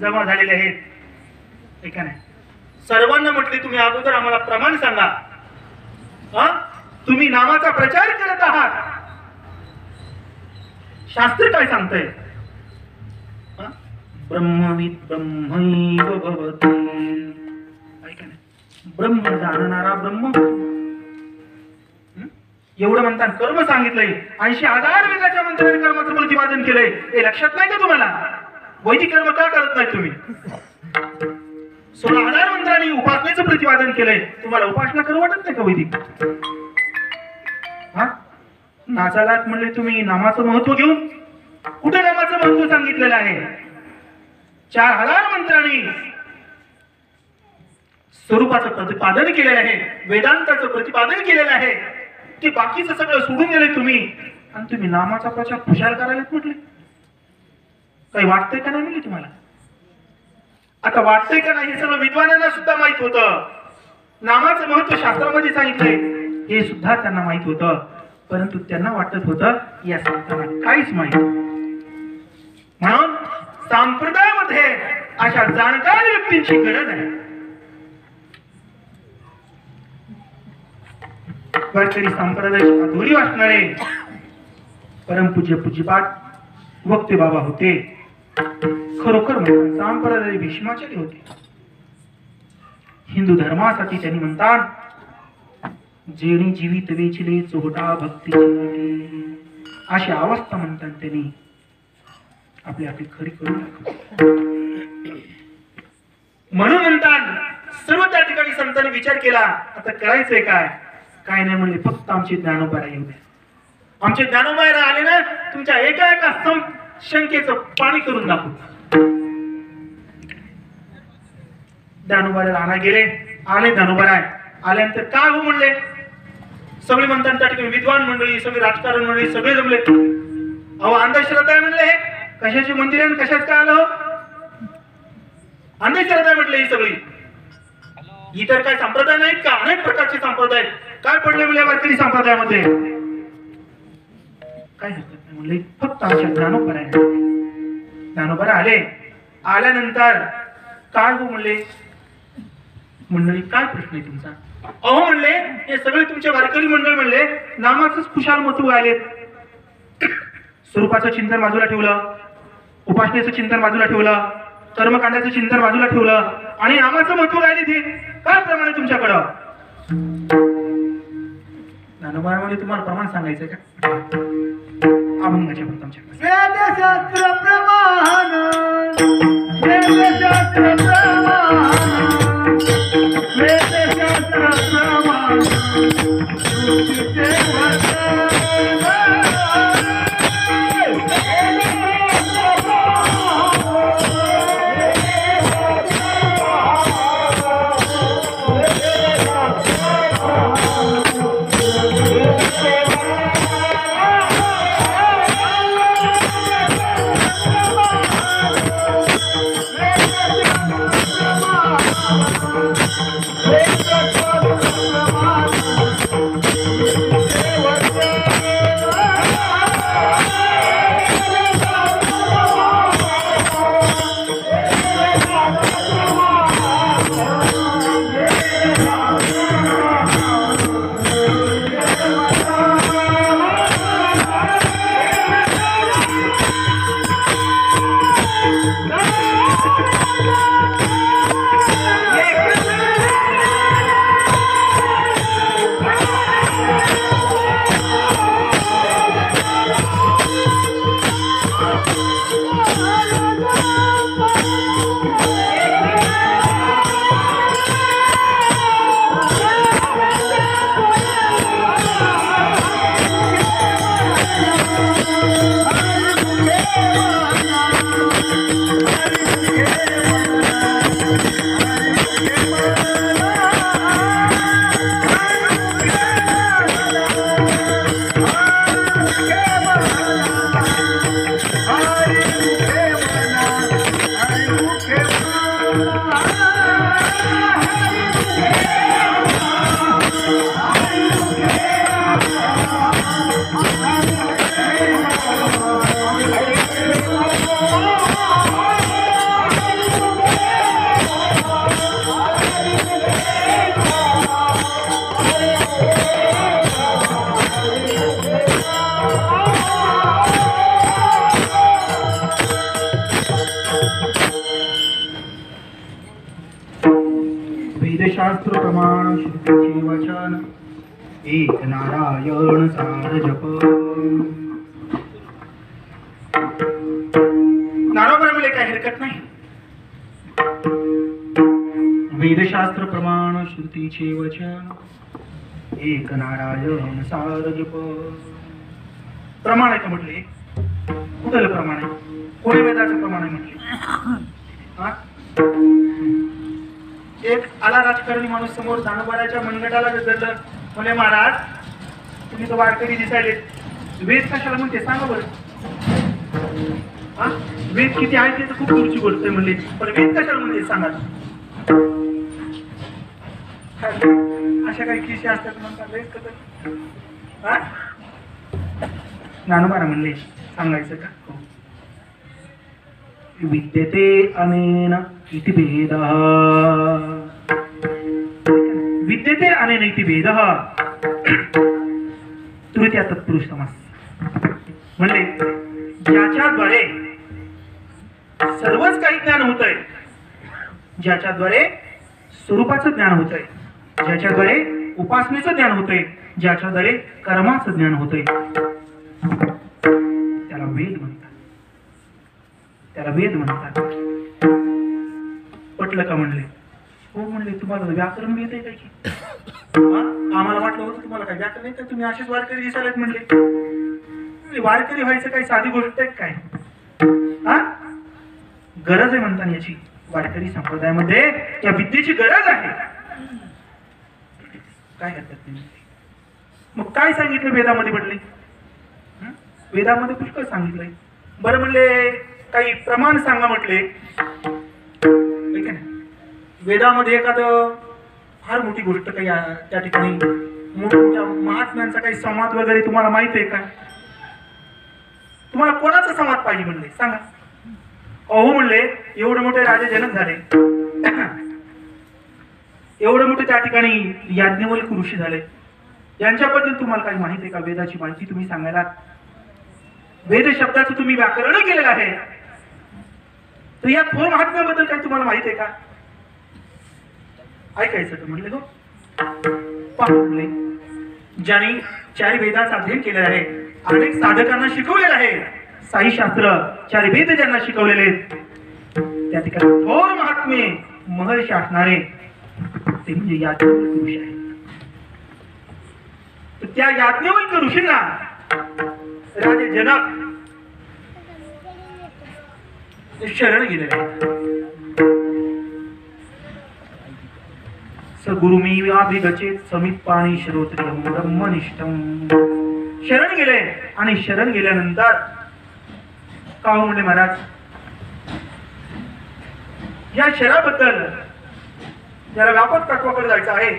जमा झालेले आहेत. ठीक आहे, सर्वांना म्हटले तुम्ही अगोदर आम्हाला प्रमाण सांगा. तुम्ही नामाचा प्रचार करत आहात, शास्त्र काय सांगतंय? ब्रह्मविद ब्रह्मैव भवति. ब्रह्म जाणणारा ब्रह्म, एवढं म्हणतात. कर्म सांगितलंय, 80,000 वेदाच्या मंत्राने कर्माचं प्रतिपादन केलंय. हे लक्षात नाही का तुम्हाला? वैदिक कर्म का करत नाही तुम्ही? 16,000 मंत्रांनी उपासनेचं प्रतिपादन केलंय. तुम्हाला उपासना करू वाटत नाही का वैदिक? नाचायला म्हणले तुम्ही नामाचं महत्व घेऊन, कुठे नामाचं महत्व सांगितलेलं आहे? 4,000 मंत्रांनी स्वरूपाचं प्रतिपादन केलेलं आहे, वेदांताचं प्रतिपादन केलेलं आहे, ते बाकीचं सगळं सोडून गेले तुम्ही आणि तुम्ही नामाचा प्रचार खुशाल करायला म्हटले. काही वाटतंय का नाही म्हणजे तुम्हाला? आता वाटतंय का नाही हे सगळं विद्वानांना सुद्धा माहित होतं. नामाचं महत्व शास्त्रामध्ये सांगितलंय हे सुद्धा त्यांना माहित होतं, परंतु त्यांना वाटत होतं या संतांना काहीच माहित. म्हणून संप्रदायामध्ये अशा जाणकार व्यक्तींची गरज आहे. वारकरी संप्रदायाची अधोरी वाचणारे परमपूज्य पूज्यपाठ वक्ते बाबा होते. खरोखर म्हणतात संप्रदाय भीष्माचार्य होते. हिंदू धर्मासाठी त्यांनी म्हणतात जेणी जीवित वेचले चोहटा भक्तीची अशी अवस्था म्हणतात त्यांनी आपली आपली खरी करून दाखवली. म्हणून म्हणतात सर्व त्या ठिकाणी संतांनी विचार केला आता करायचंय काय नाही म्हणले फक्त आमचे ज्ञानोबा येऊ द्या. आमचे ज्ञानोबा आले ना तुमच्या एका एका शंकेचं पाणी करून दाखवू. ज्ञानोबाला आणा गेले, आले ज्ञानोबा आल्यानंतर काय हो म्हणले सगळे म्हणतात त्या ठिकाणी विद्वान मंडळी सगळे राजकारण मंडळी सगळे जमले. अहो अंधश्रद्धा आहे म्हणले, कशाची मंदिर आहे कशाच काय आलं? अंधश्रद्धा म्हटले ही सगळी. इतर काय संप्रदाय नाहीत का? अनेक प्रकारचे संप्रदाय काय पडले म्हणजे वारकरी संप्रदायामध्ये? काय हरकत नाही म्हणले फक्त आमच्या ज्ञानोबा आहे. ज्ञानोबा आले, आल्यानंतर काय हो म्हणले मंडळी काय प्रश्न आहे तुमचा? अहो म्हणले हे सगळे तुमचे वारकरी मंडळ म्हणले नामाचंच खुशाल महत्व आले. स्वरूपाचं चिंतन बाजूला ठेवलं, उपासनेचं चिंतन बाजूला ठेवलं, कर्मकांडाचं चिंतन बाजूला ठेवलं आणि नामाचं महत्व राहिले ते काय प्रमाण तुमच्याकडं? ज्ञानोबामध्ये तुम्हाला प्रमाण सांगायचंय का? अभंगाच्या आमच्याकडे वेदशास्त्र प्रमाण, वेदशास्त्र प्रमाण, वेदशास्त्र प्रमाण, तुझे वचन वेदशास्त्र प्रमाण शुद्धीचे वचन एक नारायण सार जप. नारायण काय हरकत नाही. वेदशास्त्र प्रमाण श्रुतीचे वचन एक नारायण सार जप. प्रमाण आहे का म्हटले? कुठलं प्रमाण आहे? कोणी वेदाचं प्रमाण आहे म्हटले? एक आला राजकारणी माणूस समोर जानोबाराच्या मनगटाला गजरलं. म्हणे महाराज तुम्ही तो वारकरी दिसायले, वेद कशाला म्हणते सांगा बरं. हा वेद किती आहे ते तर खूप दूरची गोष्ट आहे म्हणले, पण वेद कशाला म्हणते सांगा. अशा काही किशे असतात म्हणतात वेद कसं. हा ज्ञानोबारा म्हणले सांगायचं का. विद्यते अनेन इति भेदः, विद्यते अनेन इति भेदः तृतीया तत्पुरुष समास. म्हणले ज्याच्याद्वारे सर्वच काही ज्ञान होतंय, ज्याच्याद्वारे स्वरूपाचं ज्ञान होतंय, ज्याच्याद्वारे उपासनेचं ज्ञान होतंय, ज्याच्याद्वारे कर्माचं ज्ञान होतंय, त्याला वेद म्हणतात. त्याला वेद म्हणतात. पटलं का म्हणले. हो म्हणले तुम्हाला व्याकरण वेद आहे की. आम्हाला वाटलं होतं तुम्हाला काय व्याकरण आहे का, तुम्ही असेच वारकरी दिसायलात म्हणले. वारकरी व्हायचं काही साधी गोष्ट आहे काय. हा गरज आहे म्हणतात याची. वारकरी संप्रदायामध्ये या विद्येची गरज आहे. काय हरकत नाही. मग काय सांगितलं वेदामध्ये म्हटले. वेदामध्ये पुष्कळ सांगितलंय. बरं म्हणले काही प्रमाण सांगा म्हटले. वेदामध्ये एखादं फार मोठी गोष्ट काही त्या ठिकाणी मोठ्या महात्म्यांचा काही संवाद वगैरे तुम्हाला माहित आहे का. तुम्हाला कोणाचा संवाद पाहिजे म्हणले सांगा. अहो म्हणले एवढे मोठे राजे जनक झाले, एवढे मोठे त्या ठिकाणी याज्ञवल्क्य ऋषी झाले, यांच्याबद्दल तुम्हाला काही माहिती आहे का. वेदाची माहिती तुम्ही सांगायला. वेद शब्दाचं तुम्ही व्याकरण केलेलं आहे, तर या थोर महात्म्याबद्दल काही तुम्हाला माहिती आहे का. ऐकायचं तर म्हणले हो. पहा म्हणले ज्यांनी चारी वेदाचं अध्ययन केलेलं आहे, अनेक साधकांना शिकवलेलं आहे, साई शास्त्र चारी वेद ज्यांना शिकवलेले आहेत, त्या ठिकाणी थोर महात्मे महर्षी असणारे ते म्हणजे याज्ञवल्क्य ऋषी आहेत. तर त्या याज्ञवल्क्य ऋषींना राजे जनक शरण गेलेले आहेत. गुरुमीवाभिगचेत समीपाणी श्रोत्रियं ब्रह्मनिष्ठं. शरण गेले आणि शरण गेल्यानंतर का म्हणले महाराज या शहराबद्दल ज्याला व्यापक तत्वाकडे जायचं आहे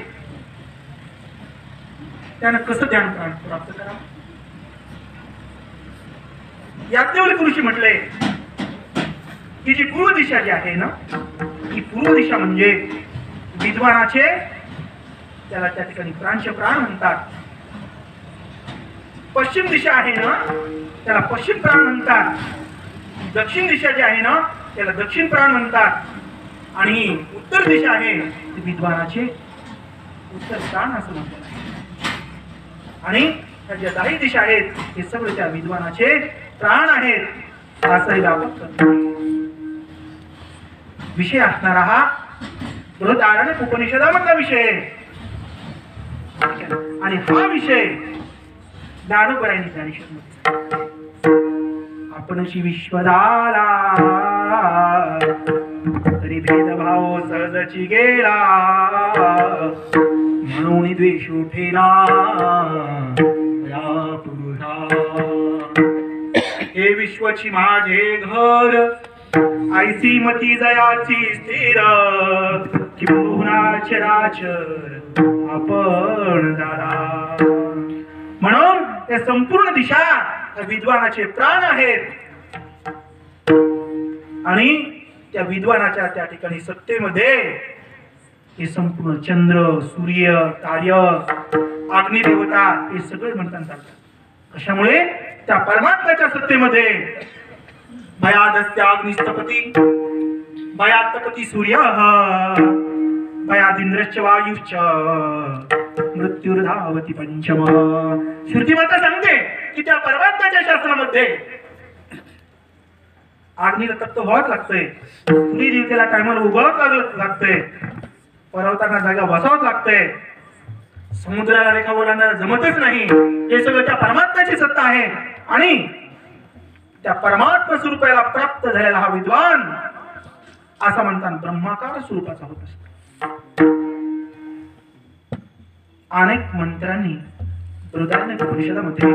त्यानं कसं ध्यान प्राप्त करा. याज्ञवल्क्य ऋषी म्हटले की जी पूर्व दिशा जी आहे ना, ही पूर्व दिशा म्हणजे विद्वानाचे त्याला त्या ठिकाणी प्रांश प्राण म्हणतात. पश्चिम दिशा आहे ना त्याला पश्चिम प्राण म्हणतात. दक्षिण दिशा जी आहे ना त्याला दक्षिण प्राण म्हणतात. आणि उत्तर दिशा आहे ती विद्वानाचे उत्तर प्राण असं म्हणतात. आणि त्या ज्या दाही दिशा आहेत हे सगळे त्या विद्वानाचे प्राण आहेत असं व्यापक विषय असणारा हा बृहदारण्यक उपनिषदामधला विषय. आणि हा विषय ज्ञानोबरांनी ज्ञानेश्वरमध्ये आपणशी विश्वदाला तरी भेदभाव सहजची गेला म्हणून द्वेष उठेना या पुरुषा. हे विश्वची माझे घर ऐसी मती जयाची स्थिर किंबहुना चराचर आपण झाला. म्हणून त्या संपूर्ण दिशा विद्वानाचे प्राण आहेत. आणि त्या विद्वानाच्या त्या ठिकाणी सत्तेमध्ये हे संपूर्ण चंद्र सूर्य तार्य अग्निदेवता हे सगळे म्हणतात चालतात. कशामुळे त्या परमात्म्याच्या सत्तेमध्ये भयादस्याग्निस्तपती भयात्तपती सूर्य भयादिंद्रश्च वायुश्च मृत्युर्धावती पंचम. श्रुतिमाता सांगते की त्या परमात्म्याच्या शास्त्रामध्ये अग्नीला तप्त व्हावंच लागतंय, सूर्य देवतेला टायमाला उगवावंच लागतंय, पर्वतांना जागा बसावंच लागतंय, समुद्राला रेखा ओलांडायला जमतच नाही. हे सगळं त्या परमात्म्याची सत्ता आहे. आणि त्या परमात्मा स्वरूपाला प्राप्त झालेला हा विद्वान असं म्हणतात ब्रह्माकार स्वरूपाचा होत असतो. अनेक मंत्र्यांनी बृहदारण्यक परिषदामध्ये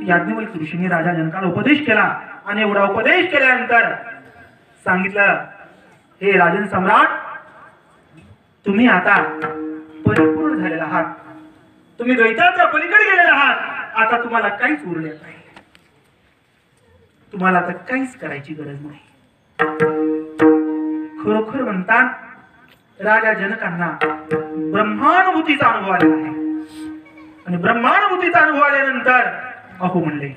याज्ञवल्क्य ऋषींनी राजा जनकाला उपदेश केला आणि एवढा उपदेश केल्यानंतर सांगितलं, हे राजन सम्राट, तुम्ही आता परिपूर्ण झालेला आहात, तुम्ही द्वैताच्या पलीकडे गेलेला आहात, आता तुम्हाला काहीच उरले नाही, तुम्हाला आता काहीच करायची गरज नाही. खरोखर म्हणतात राजा जनकांना ब्रह्मानुभूतीचा अनुभव आलेला आहे आणि ब्रह्मानुभूतीचा अनुभव आल्यानंतर अहो म्हणले,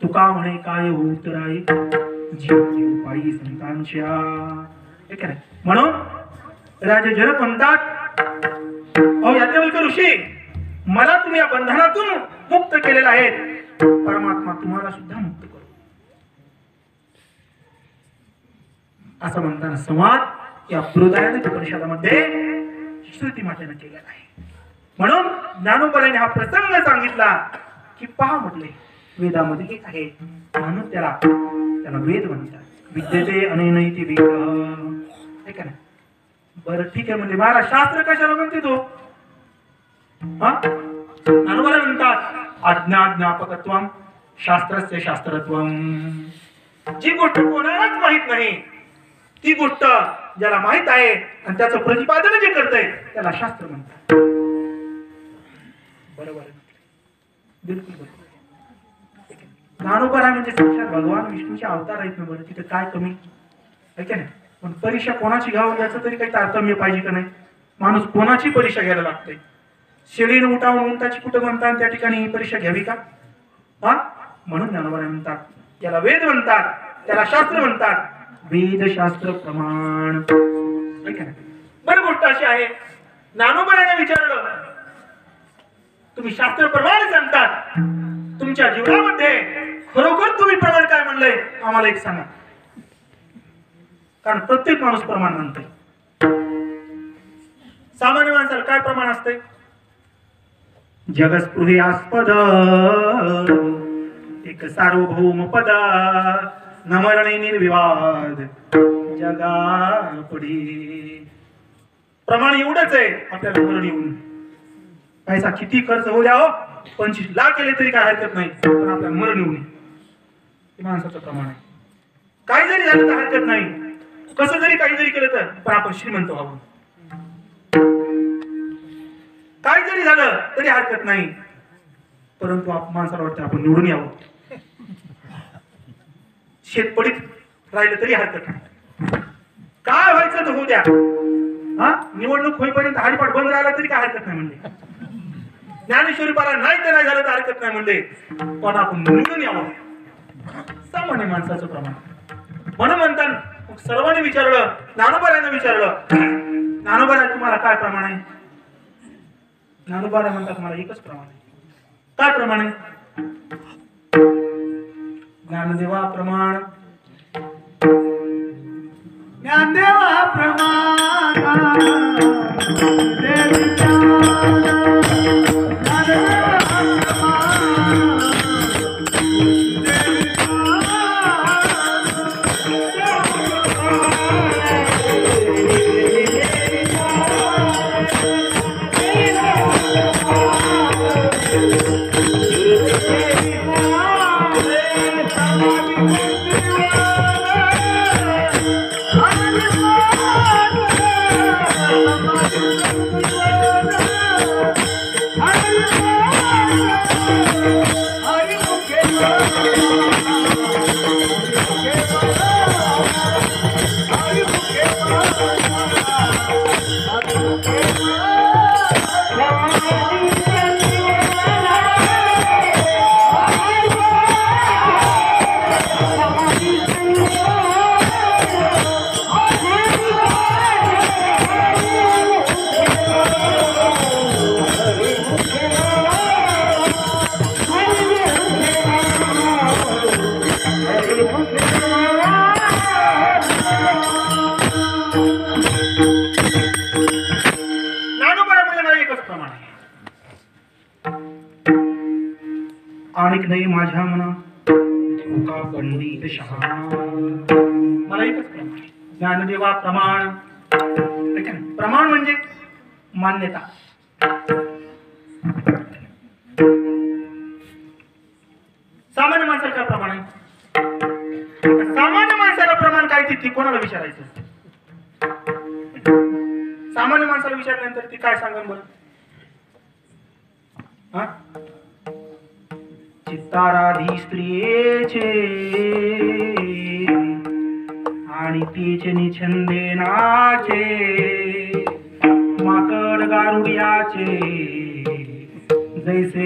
तुका म्हणे काय होत राय जीव जीव पायी संतांच्या. ठीक आहे, म्हणून राजा जनक म्हणतात, अहो याज्ञवल्क्य ऋषी, मला तुम्ही या बंधनातून मुक्त केलेला आहे, परमात्मा तुम्हाला सुद्धा मुक्त करू. असं म्हणताना संवाद या बृहदारण्यक परिषदामध्ये श्रुती मातेने केलेला आहे. म्हणून ज्ञानोबाने हा प्रसंग सांगितला की पहा म्हटले, वेदामध्ये एक आहे म्हणून त्याला वेद म्हणतात. विद्यते अनेनैति वेद. ठीक आहे ना? बरं ठीक आहे, म्हणजे महाराज शास्त्र कशाला म्हणते तो? ज्ञानोबा म्हणतात अज्ञाज्ञापकत्वम शास्त्रस्य शास्त्रत्वम. जी गोष्ट कोणालाच माहित नाही ती गोष्ट ज्याला माहित आहे आणि त्याचं प्रतिपादन जे करतंय त्याला शास्त्र म्हणतात. बरोबर आहे, बिलकुल बरोबर. ज्ञानोबा म्हणजे साक्षात भगवान विष्णूचे अवतार आहेत ना. बरं तिथे काय कमी आहे का नाही? पण परीक्षा कोणाची घ्यावं याचं तरी काही तारतम्य पाहिजे का नाही? माणूस कोणाची परीक्षा घ्यायला लागते? शेळीनं उठावून उंटाची कुठं म्हणतात त्या ठिकाणी परीक्षा घ्यावी का? म्हणून ज्ञानोबा म्हणतात त्याला वेद म्हणतात, त्याला शास्त्र म्हणतात. वेद शास्त्र प्रमाण. बरं गोष्ट अशी आहे, ज्ञानोबाने विचारलं, तुम्ही शास्त्र प्रमाण सांगतात, तुमच्या जीवनामध्ये खरोखर तुम्ही प्रमाण काय म्हणलंय आम्हाला एक सांगा. कारण प्रत्येक माणूस प्रमाण म्हणतोय. सामान्य माणसाला काय प्रमाण असते? जगस्पृहेयास्पद एक सार्वभौम पद नमरणे निर्विवाद जगापुढे. प्रमाण एवढंच आहे, आपल्याला मरण येऊन पैसा किती खर्च होऊ द्या, 25 लाख केले तरी काय हरकत नाही, पण आपल्याला मरण येऊ नये हे माणसाचं प्रमाण आहे. काही जरी झालं तर हरकत नाही, कसं जरी काही जरी केलं तर, पण आपण श्रीमंत व्हावं. काही जरी झालं तरी हरकत नाही, परंतु माणसाला वाटतं आपण निवडून यावं. शेत पडीत राहिलं तरी हरकत नाही, काय व्हायचं तर होऊ द्या. निवडणूक होईपर्यंत हरिपाठ बंद राहिला तरी काय हरकत नाही म्हणले. ज्ञानेश्वरी पारा नाही तर नाही झालं तर हरकत नाही म्हणले, पण आपण निवडून यावं. सामान्य माणसाचं प्रमाण. म्हणून म्हणतात सर्वांनी विचारलं, ज्ञानोबाने विचारलं, ज्ञानोबा तुम्हाला काय प्रमाण आहे? ज्ञानोबा म्हणतात मला एकच प्रमाण आहे. काय प्रमाण आहे? ज्ञानदेवा प्रमाण. ज्ञानदेवा प्रमाण. आणिक नाही माझ्या मना तुका पंडित शहा. मला एकच प्रमाण. ज्ञानदेवा प्रमाण. प्रमाण म्हणजे मान्यता. सामान्य माणसाला काय प्रमाण आहे? आता सामान्य माणसाला प्रमाण काय ती कोणाला विचारायचं? सामान्य माणसाला विचारल्यानंतर ती काय सांगेल बरं? हा? चित्ताराधी स्त्रियेचे आणि तिचे निछंदे नाचे माकड गारुडियाचे जैसे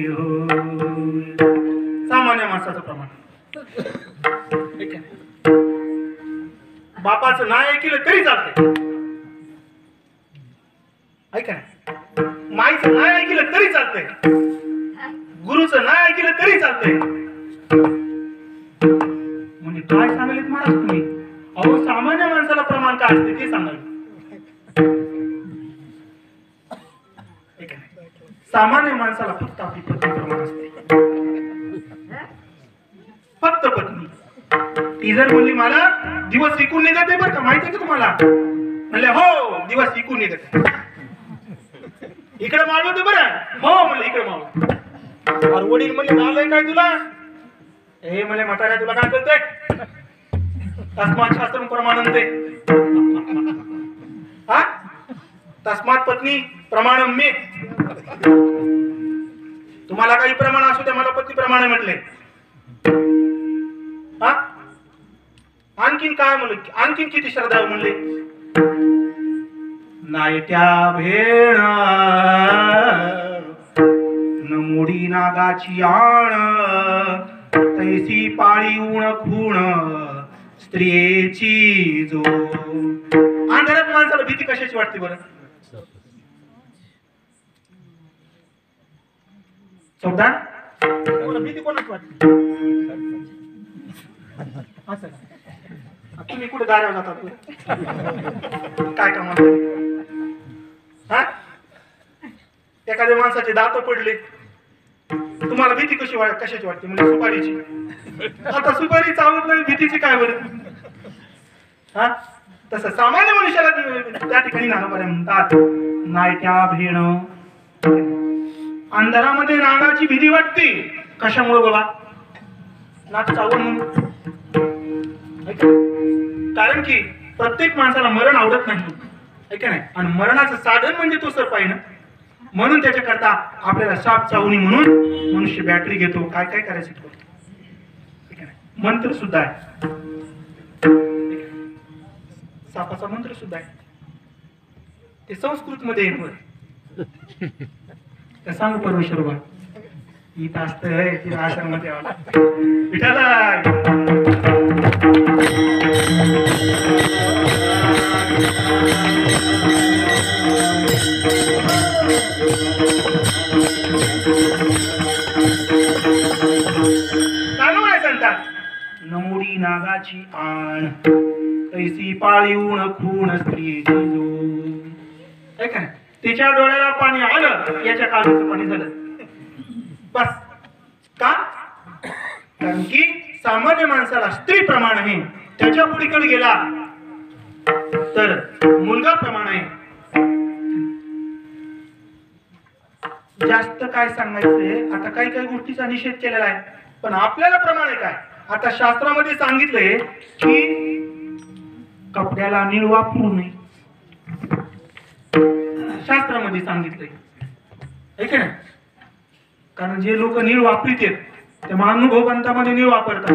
हो. सामान्य माणसाचं प्रमाण. ठीक आहे. बापाचं नाही ऐकलं तरी चालतंय, ऐका ना. माईचं नाही ऐकलं तरी चालतंय, गुरुचं नाही ऐकलं तरी चालतंय. म्हणजे काय सांगलेत महाराज तुम्ही? अहो सामान्य माणसाला प्रमाण काय असते ते सांगाल. सामान्य माणसाला फक्त आपली पत्नी प्रमाण असते, फक्त पत्नी. ती जर बोलली मला दिवस विकून निघत आहे बरं का, माहिती आहे का तुम्हाला? म्हणले हो दिवस विकून निघत आहे. इकडे माळव होते बरं, हो म्हणलं इकडे माळव. अरे वडील म्हणजे झालंय काय तुला? हे म्हणजे म्हाताऱ्या तुला काय कळतंय? तस्मात शास्त्र प्रमाणन ते. हा? तस्मात पत्नी प्रमाणम मी. तुम्हाला काही प्रमाण असू द्या, मला पत्नी प्रमाणे म्हटले. हा? आणखीन काय म्हणलं? आणखीन किती श्रद्धा म्हणले? नायट्या भेण नमुडी नागाची आण तैसी पाळी उण खूण स्त्रियेची जो. अंधारात माणसाला भीती कशाची वाटते बरं? चौदा भीती कोणाची वाटते? असं तुम्ही कुठे दारावर जातात? काय कामात? हा? एखाद्या माणसाचे दात पडले, तुम्हाला भीती कशाची वाटते? म्हणजे सुपारीची. आता सुपारी चावत नाही, भीतीची काय बरं? हा? तसं सामान्य मनुष्याला त्या ठिकाणी नागोबा म्हणतात नायट्या भेण. अंधारामध्ये नागाची भीती वाटते. कशामुळे बाबा? नाग चावून म्हणून. कारण की प्रत्येक माणसाला मरण आवडत नाही, ऐका नाही. आणि मरणाचं साधन म्हणजे तो सर्प आहे ना, म्हणून त्याच्याकरता आपल्याला साप चावणी म्हणून मनुष्य बॅटरी घेतो, काय काय करायचं करतो. मंत्र सुद्धा आहे, सापाचा मंत्र सुद्धा आहे. ते संस्कृत मध्ये तर सांगू परमेश्वर बा इथं असतंय तिथं आश्रमामध्ये विठाला. सांगतात नमुडी नागाची आण तैसी पाळीऊन खूण स्त्रियेची जो. ऐका ना, तिच्या डोळ्याला पाणी आलं, याच्या कानाचं पाणी झालं. बस का? कारण की सामान्य माणसाला स्त्री प्रमाण आहे, त्याच्या पुढीकडे गेला तर मुलगा प्रमाण आहे. जास्त काय सांगायचंय, आता काही काही गोष्टीचा निषेध केलेला आहे, पण आपल्याला प्रमाण आहे काय? आता शास्त्रामध्ये सांगितलंय की कपड्याला नीळ वापरू नये, शास्त्रामध्ये सांगितलंय, ऐक ना. कारण जे लोक नीळ वापरतात ते महानुभव ग्रंथामध्ये नीळ वापरतात,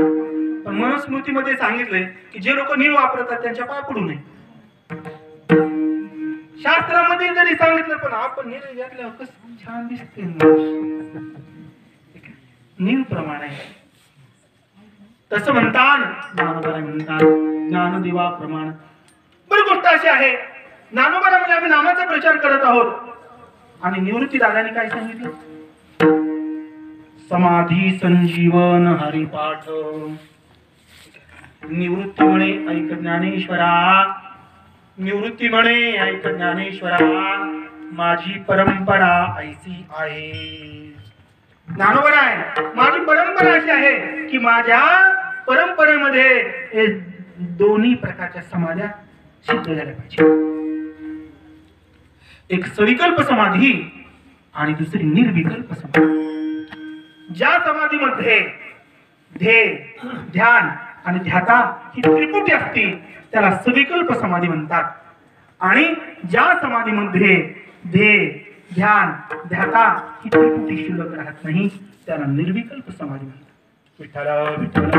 पण मनुस्मृतीमध्ये सांगितलंय की जे लोक नीळ वापरतात त्यांच्या पाय पडू नये. शास्त्रामध्ये जरी सांगितलं पण आपण नीळ घातल्यावर कसं छान दिसते. नीळ प्रमाण आहे तसं म्हणतात. ज्ञानोबाला म्हणतात ज्ञानदेवा प्रमाण. बरी गोष्ट अशी आहे, ज्ञानोबाला म्हणजे आम्ही नामाचा प्रचार करत आहोत. आणि निवृत्ती दादाने काय सांगितलं? समाधी संजीवन हरिपाठ. निवृत्ती म्हणे ऐक ज्ञानेश्वरा, निवृत्ती म्हणे ऐक ज्ञानेश्वरा, माझी परंपरा ऐसी आहे. ज्ञानोबा आहे माझी परंपरा अशी आहे की माझ्या परंपरेमध्ये दोन्ही प्रकारच्या समाध्या सिद्ध झाल्या पाहिजे. एक सविकल्प समाधी आणि दुसरी निर्विकल्प समाधी. ज्या समाधीमध्ये ध्येय, ध्यान आणि ध्याता ही त्रिपुटी असते त्याला सविकल्प समाधी म्हणतात. आणि ज्या समाधीमध्ये ध्येय, ध्यान, ध्याता ही त्रिपुटी शिल्लक राहत नाही त्याला निर्विकल्प समाधी म्हणतात. विठ्ठल विठ्ठल.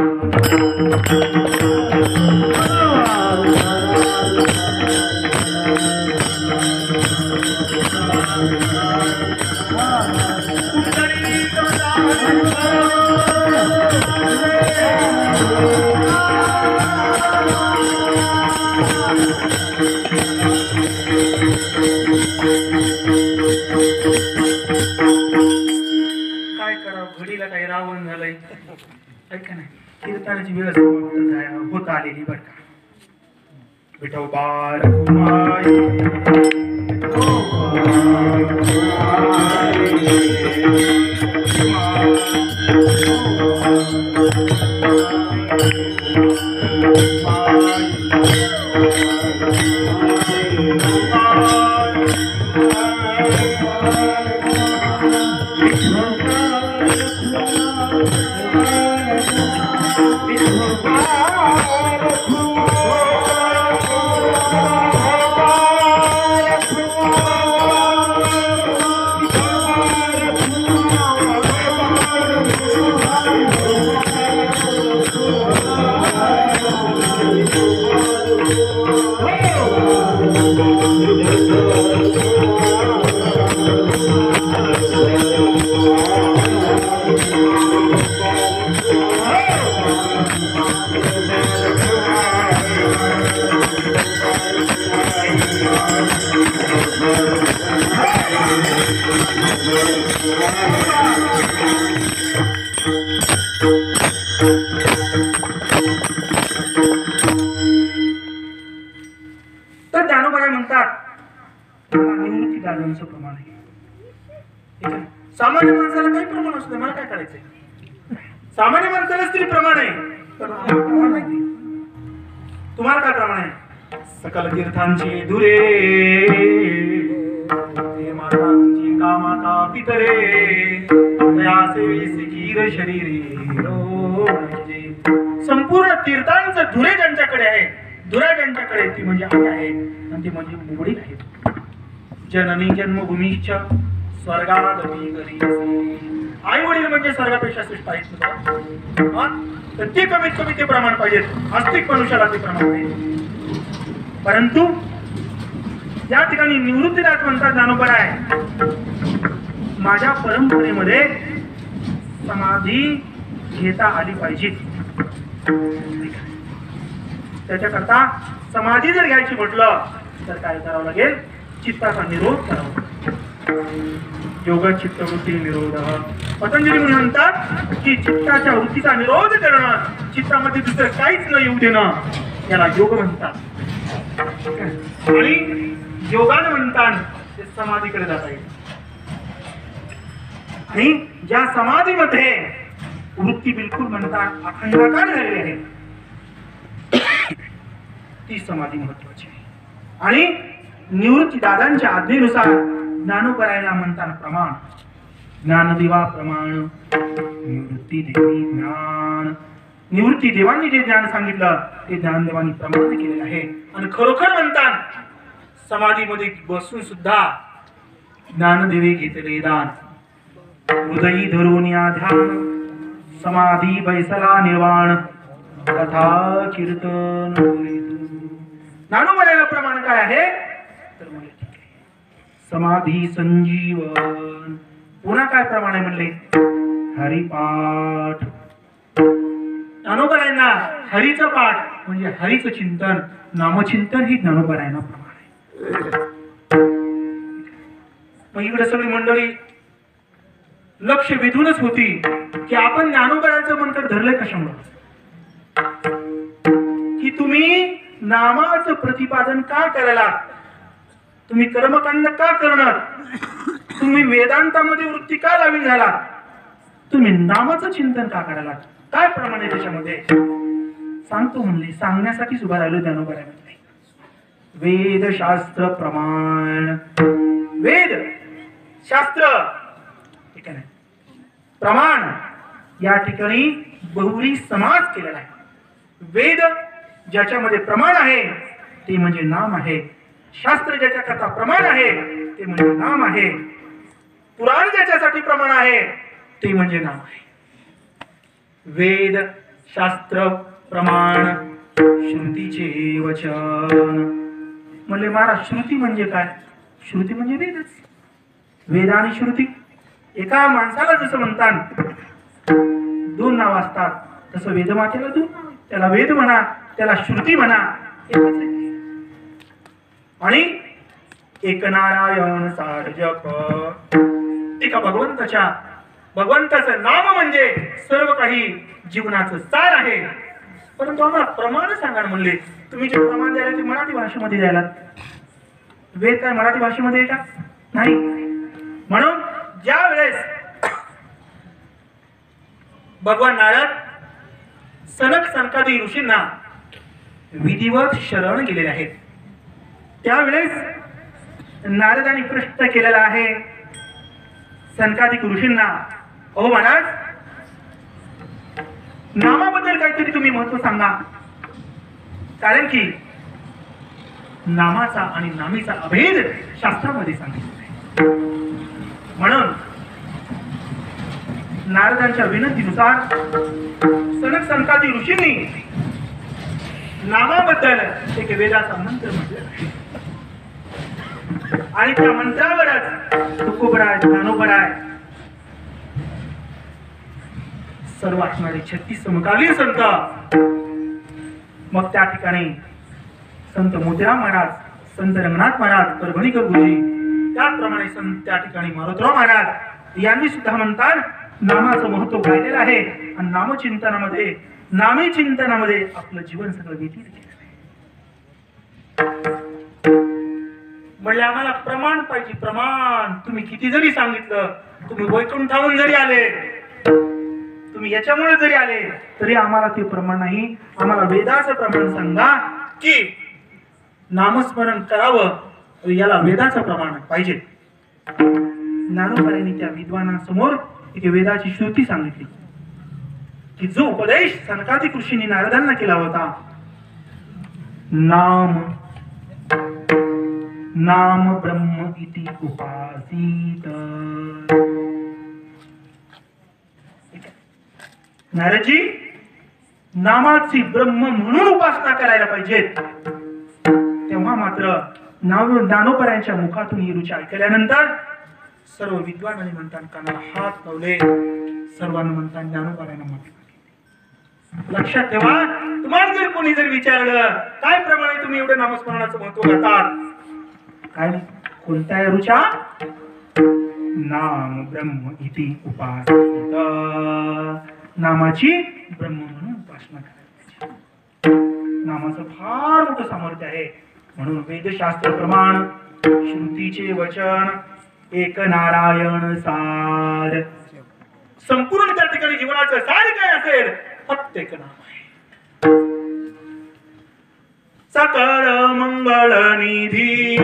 काय करावं, घडीला काही रावण झालंय ऐका नाही. कीर्तनाची वेळ समाप्त होत आलेली बरं का. विठोबा रखुमाई तर ज्ञानोबा म्हणतात निवृत्ती दादांचं प्रमाण आहे. ठीक आहे? सामान्य माणसाला काही प्रमाण असतं, मला काय करायचंय. सामान्य माणसाला स्त्री प्रमाण आहे पण आम्हाला प्रमाण माहिती. तुम्हाला काय प्रमाण आहे. सकल तीर्थांची दुरे ते मातांची कामाता पितरे तयासे कीर शरीरे रोजे. संपूर्ण तीर्थांचं धुरे ज्यांच्याकडे आहे, धुरा ज्यांच्याकडे ती म्हणजे आई आहे आणि ती म्हणजे वडील आहेत. जननी जन्मभूमीच्या स्वर्गादपि गरीयसी. आई वडील म्हणजे स्वर्गापेक्षा श्रेष्ठ आहेत. तर ते कमीत कमी ते प्रमाण पाहिजेत. आस्तिक मनुष्याला ते प्रमाण पाहिजे. परंतु या ठिकाणी निवृत्तीनाथ म्हणतात ज्ञानोबा आहे माझ्या परंपरेमध्ये समाधी घेता आली पाहिजे. त्याच्याकरता समाधी जर घ्यायची म्हटलं तर काय करावं लागेल. चित्ताचा निरोध करावा. योग चित्तवृत्ती निरोध. पतंजली म्हणतात की चित्ताच्या वृत्तीचा निरोध करणं, चित्तामध्ये दुसरं काहीच न येऊ देणं याला योग म्हणतात. आणि योगानं म्हणतात ते समाधीकडे जाता येईल. आणि ज्या समाधीमध्ये वृत्ती बिलकुल म्हणतात अखंडाकार झालेली आहे ती समाधी महत्वाची आहे. आणि निवृत्ती दादांच्या आज्ञेनुसार ज्ञानोपरायला म्हणतात प्रमाण. ज्ञानदेवा प्रमाण निवृत्ती देवी ज्ञान. निवृत्ती देवांनी जे ज्ञान सांगितलं ते ज्ञानदेवांनी प्रमाण केलेलं आहे. आणि खरोखर म्हणतात समाधीमध्ये बसून सुद्धा ज्ञानदेवे घेतले दान. हृदयी धरून या ध्यान समाधी बैसला निर्वाण कथा कीर्तन. ज्ञानोबरायला प्रमाण काय आहे तर म्हणले ठीक आहे समाधी संजीवन. पुन्हा काय प्रमाण आहे म्हणले हरिपाठ. ज्ञानोबरायांना हरीचं पाठ म्हणजे हरीचं चिंतन, नामचिंतन ही ज्ञानोबरायांना प्रमाण आहे. मग इकडे सगळी मंडळी लक्ष वेधूनच होती की आपण ज्ञानोबरायांचं मंत्र धरलंय कशामुळे. की तुम्ही नामाचं प्रतिपादन का करायला, तुम्ही कर्मकांड का करणार, तुम्ही वेदांतामध्ये वृत्ती का लावी झाला, तुम्ही नामाचं चिंतन का करायला, काय प्रमाण आहे त्याच्यामध्ये सांगतो म्हणले. सांगण्यासाठी उभा राहिलो ज्ञानोबराय म्हणले. वेदशास्त्र प्रमाण. वेद शास्त्र ठीक आहे, प्रमाण या ठिकाणी बहुरी समाज केलेला आहे. वेद ज्याच्यामध्ये प्रमाण आहे ते म्हणजे नाम आहे. शास्त्र ज्याच्याकरता प्रमाण आहे ते म्हणजे नाम आहे. पुराण ज्याच्यासाठी प्रमाण आहे ते म्हणजे नाम आहे. वेद शास्त्र प्रमाण श्रुतीचे वचन म्हणले महाराज. श्रुती म्हणजे काय? श्रुती म्हणजे वेदच. वेद आणि श्रुती एका माणसाला जसं म्हणतात दोन नाव असतात तसं वेदमातेला दोन नाव. त्याला वेद म्हणा, त्याला श्रुती म्हणा, एकच आहे. आणि एक नारायण सार जप. एका भगवंताचं नाम म्हणजे सर्व काही जीवनाचं सार आहे. परंतु आम्हाला प्रमाण सांगा म्हणले. तुम्ही जे प्रमाण द्यायला ते मराठी भाषेमध्ये द्यायला. वेद काय मराठी भाषेमध्ये आहे का? नाही. म्हणून ज्या वेळेस भगवान नारद सनक सनकादी ऋषींना विधिवत शरण गेलेले आहेत, त्यावेळेस नारदांनी प्रश्न केलेला आहे सनकादिक ऋषींना, अहो महाराज, नामाबद्दल काहीतरी तुम्ही महत्व सांगा. कारण की नामाचा आणि नामीचा अभेद शास्त्रामध्ये सांगितला. म्हणून नारदांच्या विनंतीनुसार सनक सनकादी ऋषींनी नामाबद्दल एक वेदाचा मंत्र म्हटलेला आहे. आणि त्या मंत्रावरच तुकोबराय, ज्ञानोबराय, सर्व असणारे 36 समकालीन संत, मग त्या ठिकाणी संत मोतीराम महाराज, संत रंगनाथ महाराज, परभणीकर गुरुजी, त्याचप्रमाणे संत त्या ठिकाणी मारुतराव महाराज यांनी सुद्धा म्हणतात नामाचं महत्व गायलेलं आहे. आणि नामचिंतनामध्ये, नामी चिंतनामध्ये आपलं जीवन सगळं व्यतीत केलं. म्हणले आम्हाला प्रमाण पाहिजे. प्रमाण तुम्ही किती जरी सांगितलं, तुम्ही वैकुंठाहून जरी आले, तुम्ही याच्यामुळे जरी आले तरी आम्हाला ते प्रमाण नाही. आम्हाला वेदाचं प्रमाण सांगा की नामस्मरण करावं, याला वेदाचं प्रमाण पाहिजे. ज्ञानोबांनी त्या विद्वानांसमोर एक वेदाची श्रुती सांगितली की जो उपदेश सनकादिक ऋषींनी नारदांना केला होता, नाम नाम ब्रह्म इति उपासीत. नारदजी, नामाची ब्रह्म म्हणून उपासना करायला पाहिजे. तेव्हा मात्र ज्ञानोबरायांच्या मुखातून ही रुची ऐकल्यानंतर सर्व विद्वानांनी म्हणतात कानाला हात लावले, सर्वांना म्हणतात ज्ञानोबरायांना म्हटलं. लक्षात ठेवा, तुम्हाला जर कोणी जर विचारलं काय प्रमाणे तुम्ही एवढं नामस्मरणाचं महत्व करतात, काय कोणत्या रुचा? नाम ब्रह्म इति उपासित. नामाची ब्रह्म म्हणून उपासना करायला पाहिजे. नामाचं फार मोठं सामर्थ्य आहे. म्हणून वेदशास्त्र प्रमाण, श्रुतीचे वचन, एक नारायण सार. संपूर्ण त्या ठिकाणी जीवनाचं सार काय असेल? फक्त एक नाम आहे. सकळ मंगळ निधी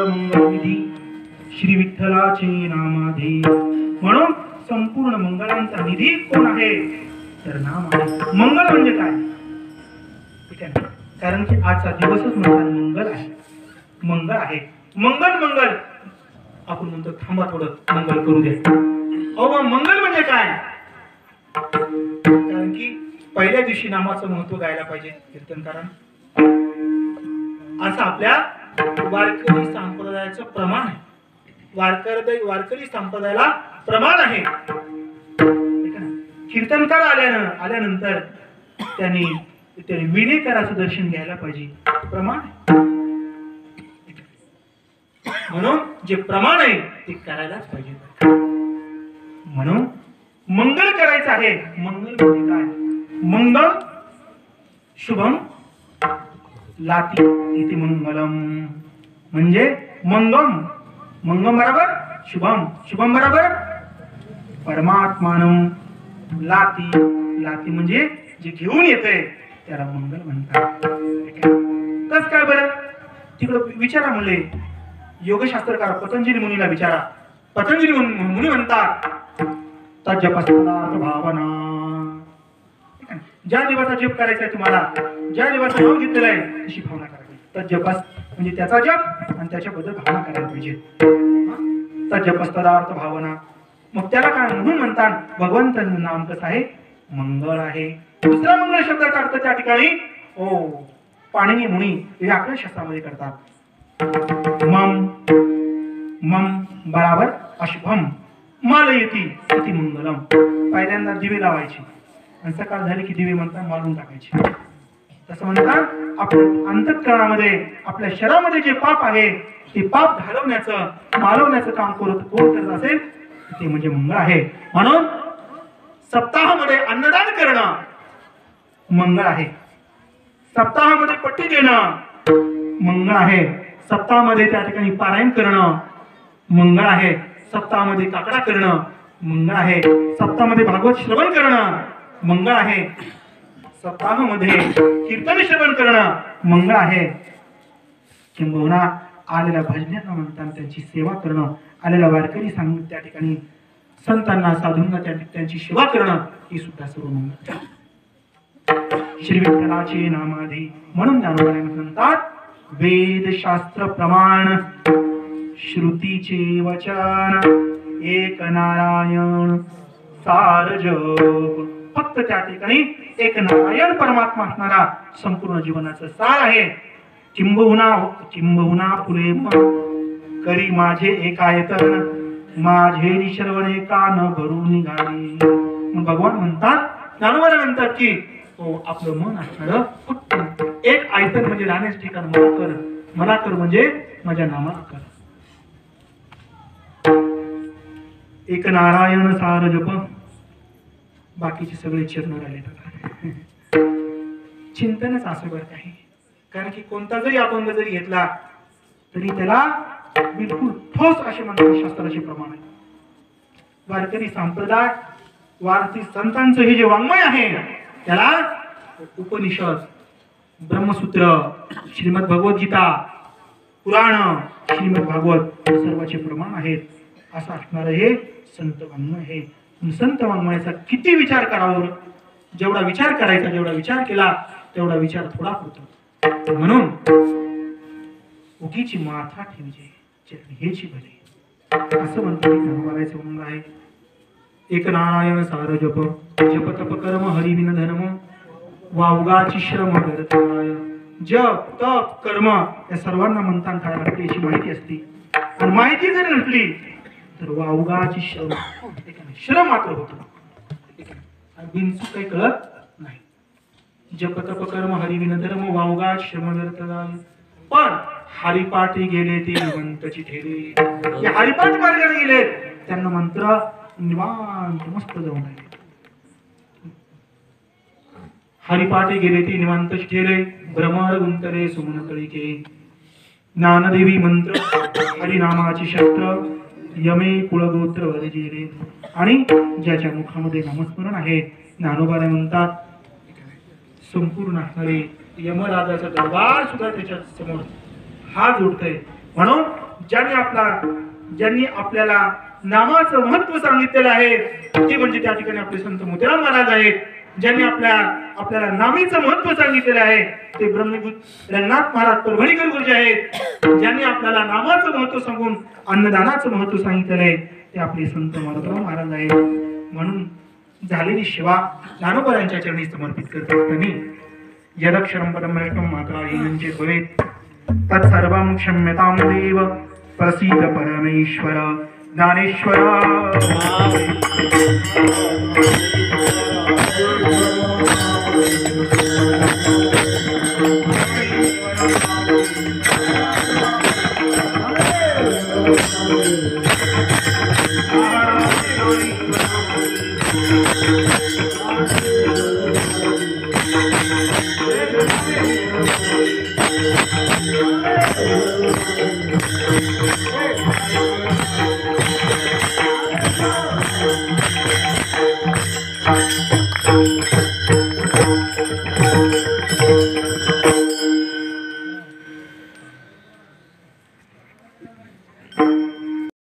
मंगलनिधी श्री विठ्ठलाचे नामाधे. म्हणून संपूर्ण मंगळांचा निधी कोण आहे तर नाम आहे. मंगळ म्हणजे काय ठीक आहे ना, कारण की आजचा दिवसच म्हणतात मंगल आहे. मंगळ आहे, मंगल मंगल आपण म्हणतो थांबा थोडं मंगल करू दे. अहो मंगल म्हणजे काय, कारण की पहिल्या दिवशी नामाचं महत्व गायला पाहिजे कीर्तनकारांना. असं आपल्या वारकरी संप्रदायाचं प्रमाण आहे. वारकरी संप्रदायाला प्रमाण आहे. कीर्तनकार आल्यानंतर त्यांनी विनेकराचं दर्शन घ्यायला पाहिजे, प्रमाण आहे. म्हणून जे प्रमाण आहे ते करायलाच पाहिजे. म्हणून मंगल करायचं आहे. मंगल म्हणजे काय, मंगल शुभम लाती इति मंगलम. म्हणजे मंगम, मंगम बरोबर शुभम, शुभम बरोबर परमात्मानं लाती. लाती म्हणजे जे घेऊन येते त्याला मंगल म्हणतात. कस काय बरं तिकडं विचारा म्हणले योगशास्त्रकार पतंजली मुनीला विचारा. पतंजली मुनी म्हणतात तज्जपस्पदार्थ भावना. ज्या देवाचा जप करायचा आहे तुम्हाला, ज्या देवाचं नाव घेतलेलं आहे तशी भावना करायची. तज्जपस म्हणजे त्याचा जप आणि त्याच्याबद्दल भावना करायला पाहिजे. तज्जपस्पदार्थ भावना. मग त्याला काय म्हणून म्हणतात भगवंताचं नाम कसं आहे मंगळ आहे. दुसरा मंगळ शब्दाचा अर्थ त्या ठिकाणी पाणिनी मुनी व्याकरण शास्त्रामध्ये करतात. मम मम बराबर अशुभम मालयती इति मंगलम. पहिल्यांदा दिवे लावायचे आणि सकाळ झाली की दिवे म्हणतात मालून टाकायचे. तसं म्हणतात आपण अंतःकरणामध्ये आपल्या शरीरामध्ये जे पाप आहे ते पाप घालवण्याचं मालवण्याचं काम कोण करत असेल ते म्हणजे मंगळ आहे. म्हणून सप्ताहामध्ये अन्नदान करणं मंगळ आहे. सप्ताहामध्ये पट्टी देणं मंगळ आहे. सप्ताहामध्ये त्या ठिकाणी पारायण करणं मंगळ आहे. सप्ताहामध्ये काकडा करणं मंगळ आहे. सप्ताहामध्ये भागवत श्रवण करणं मंगळ आहे. सप्ताहामध्ये कीर्तन श्रवण करणं मंगळ आहे. किंबहुना आलेल्या भजनांना म्हणतात त्यांची सेवा करणं, आलेल्या वारकरी सांगून त्या ठिकाणी संतांना साधूंना त्यांची सेवा करणं ही सुद्धा सर्व मंगळ. श्री विठ्ठलाचे नामाधी. म्हणून ज्ञानोबा म्हणतात वेद शास्त्र प्रमाण श्रुतीचे वचन एक नारायण सार जग. फक्त त्या ठिकाणी एक नारायण परमात्मा असणारा संपूर्ण जीवनाचं सार आहे. चिंबहुना फुले करी माझे एकायतन माझे श्रवणे कान भरून निघाले. भगवान म्हणतात ज्ञानोबा म्हणतात की आपलं मन असणार फक्त एक आयतन म्हणजे राहण्याचं ठिकाण मला कर. मला कर म्हणजे माझ्या नामाला कर. एक नारायण सार जप. बाकीचे सगळे चरण राहिले. चिंतनच असं बरं काही. कारण की कोणता जरी अभंग जरी घेतला तरी त्याला बिलकुल ठोस असे म्हणतात शास्त्राचे प्रमाण आहे. वारकरी संप्रदाय वारकरी संतांचं हे जे वाङ्मय आहे त्याला उपनिषद, ब्रह्मसूत्र, श्रीमद भगवद्गीता, पुराण, श्रीमद भागवत सर्वांचे प्रमाण आहेत. असं असणारं हे संत वाङ्मय आहे. संत वाङ्मयाचा किती विचार करावा, जेवढा विचार करायचा जेवढा विचार केला तेवढा विचार थोडा होतो. म्हणून उगीची माथा ठेवजे हेची भले असं म्हणतो. बोलायचं म्हणून आहे एक नारायण सार जप. जप तप कर्म हरी विन धर्म वावगाची श्रम करताय. जप तप कर्म या सर्वांना म्हणतात काय लागते याची माहिती असते. आणि माहिती जर नसली तर वावगाची श्रम मात्र होतो. बिनचूक काही कळत नाही. जप तप कर्म हरी विन धर्म वावगा श्रम करताय. पण हरिपाठी गेले ते निवंतची ठेले. हरिपाठ मार्गाने गेले त्यांना मंत्र निवांत मस्त जाऊन राहिले. हरिपाठी गेले ते निवांतची ठेले. भ्रमर गुंतले सुमन तळीके. ज्ञानदेवी मंत्र हरिनामाची शस्त्र यमे कुळगोत्र वरजेले. आणि ज्याच्या मुखामध्ये नामस्मरण आहे ज्ञानोबा म्हणतात संपूर्ण असणारे यमराजाचा दरबार सुद्धा त्याच्या समोर हात जोडतोय. म्हणून ज्यांनी आपल्याला नामाचं महत्व सांगितलेलं आहे ते म्हणजे त्या ठिकाणी आपले संत मोतीराम महाराज आहेत. ज्यांनी आपल्याला नामीचं महत्व सांगितलेलं आहे ते ब्रह्मभूत रंगनाथ महाराज परभणीकर गुरुजी आहेत. ज्यांनी आपल्याला नामाचं महत्व सांगून अन्नदानाचं महत्व सांगितलेलं आहे ते आपले संत मारुतीराम महाराज आहेत. म्हणून झालेली सेवा ज्ञानोबा चरणी समर्पित करत असताना यदक्षरं पदमृष्टं मात्रा येनंचे भवेत् तत्सर्वं क्षम्यतां देव प्रसीद परमेश्वर ज्ञानेश्वर.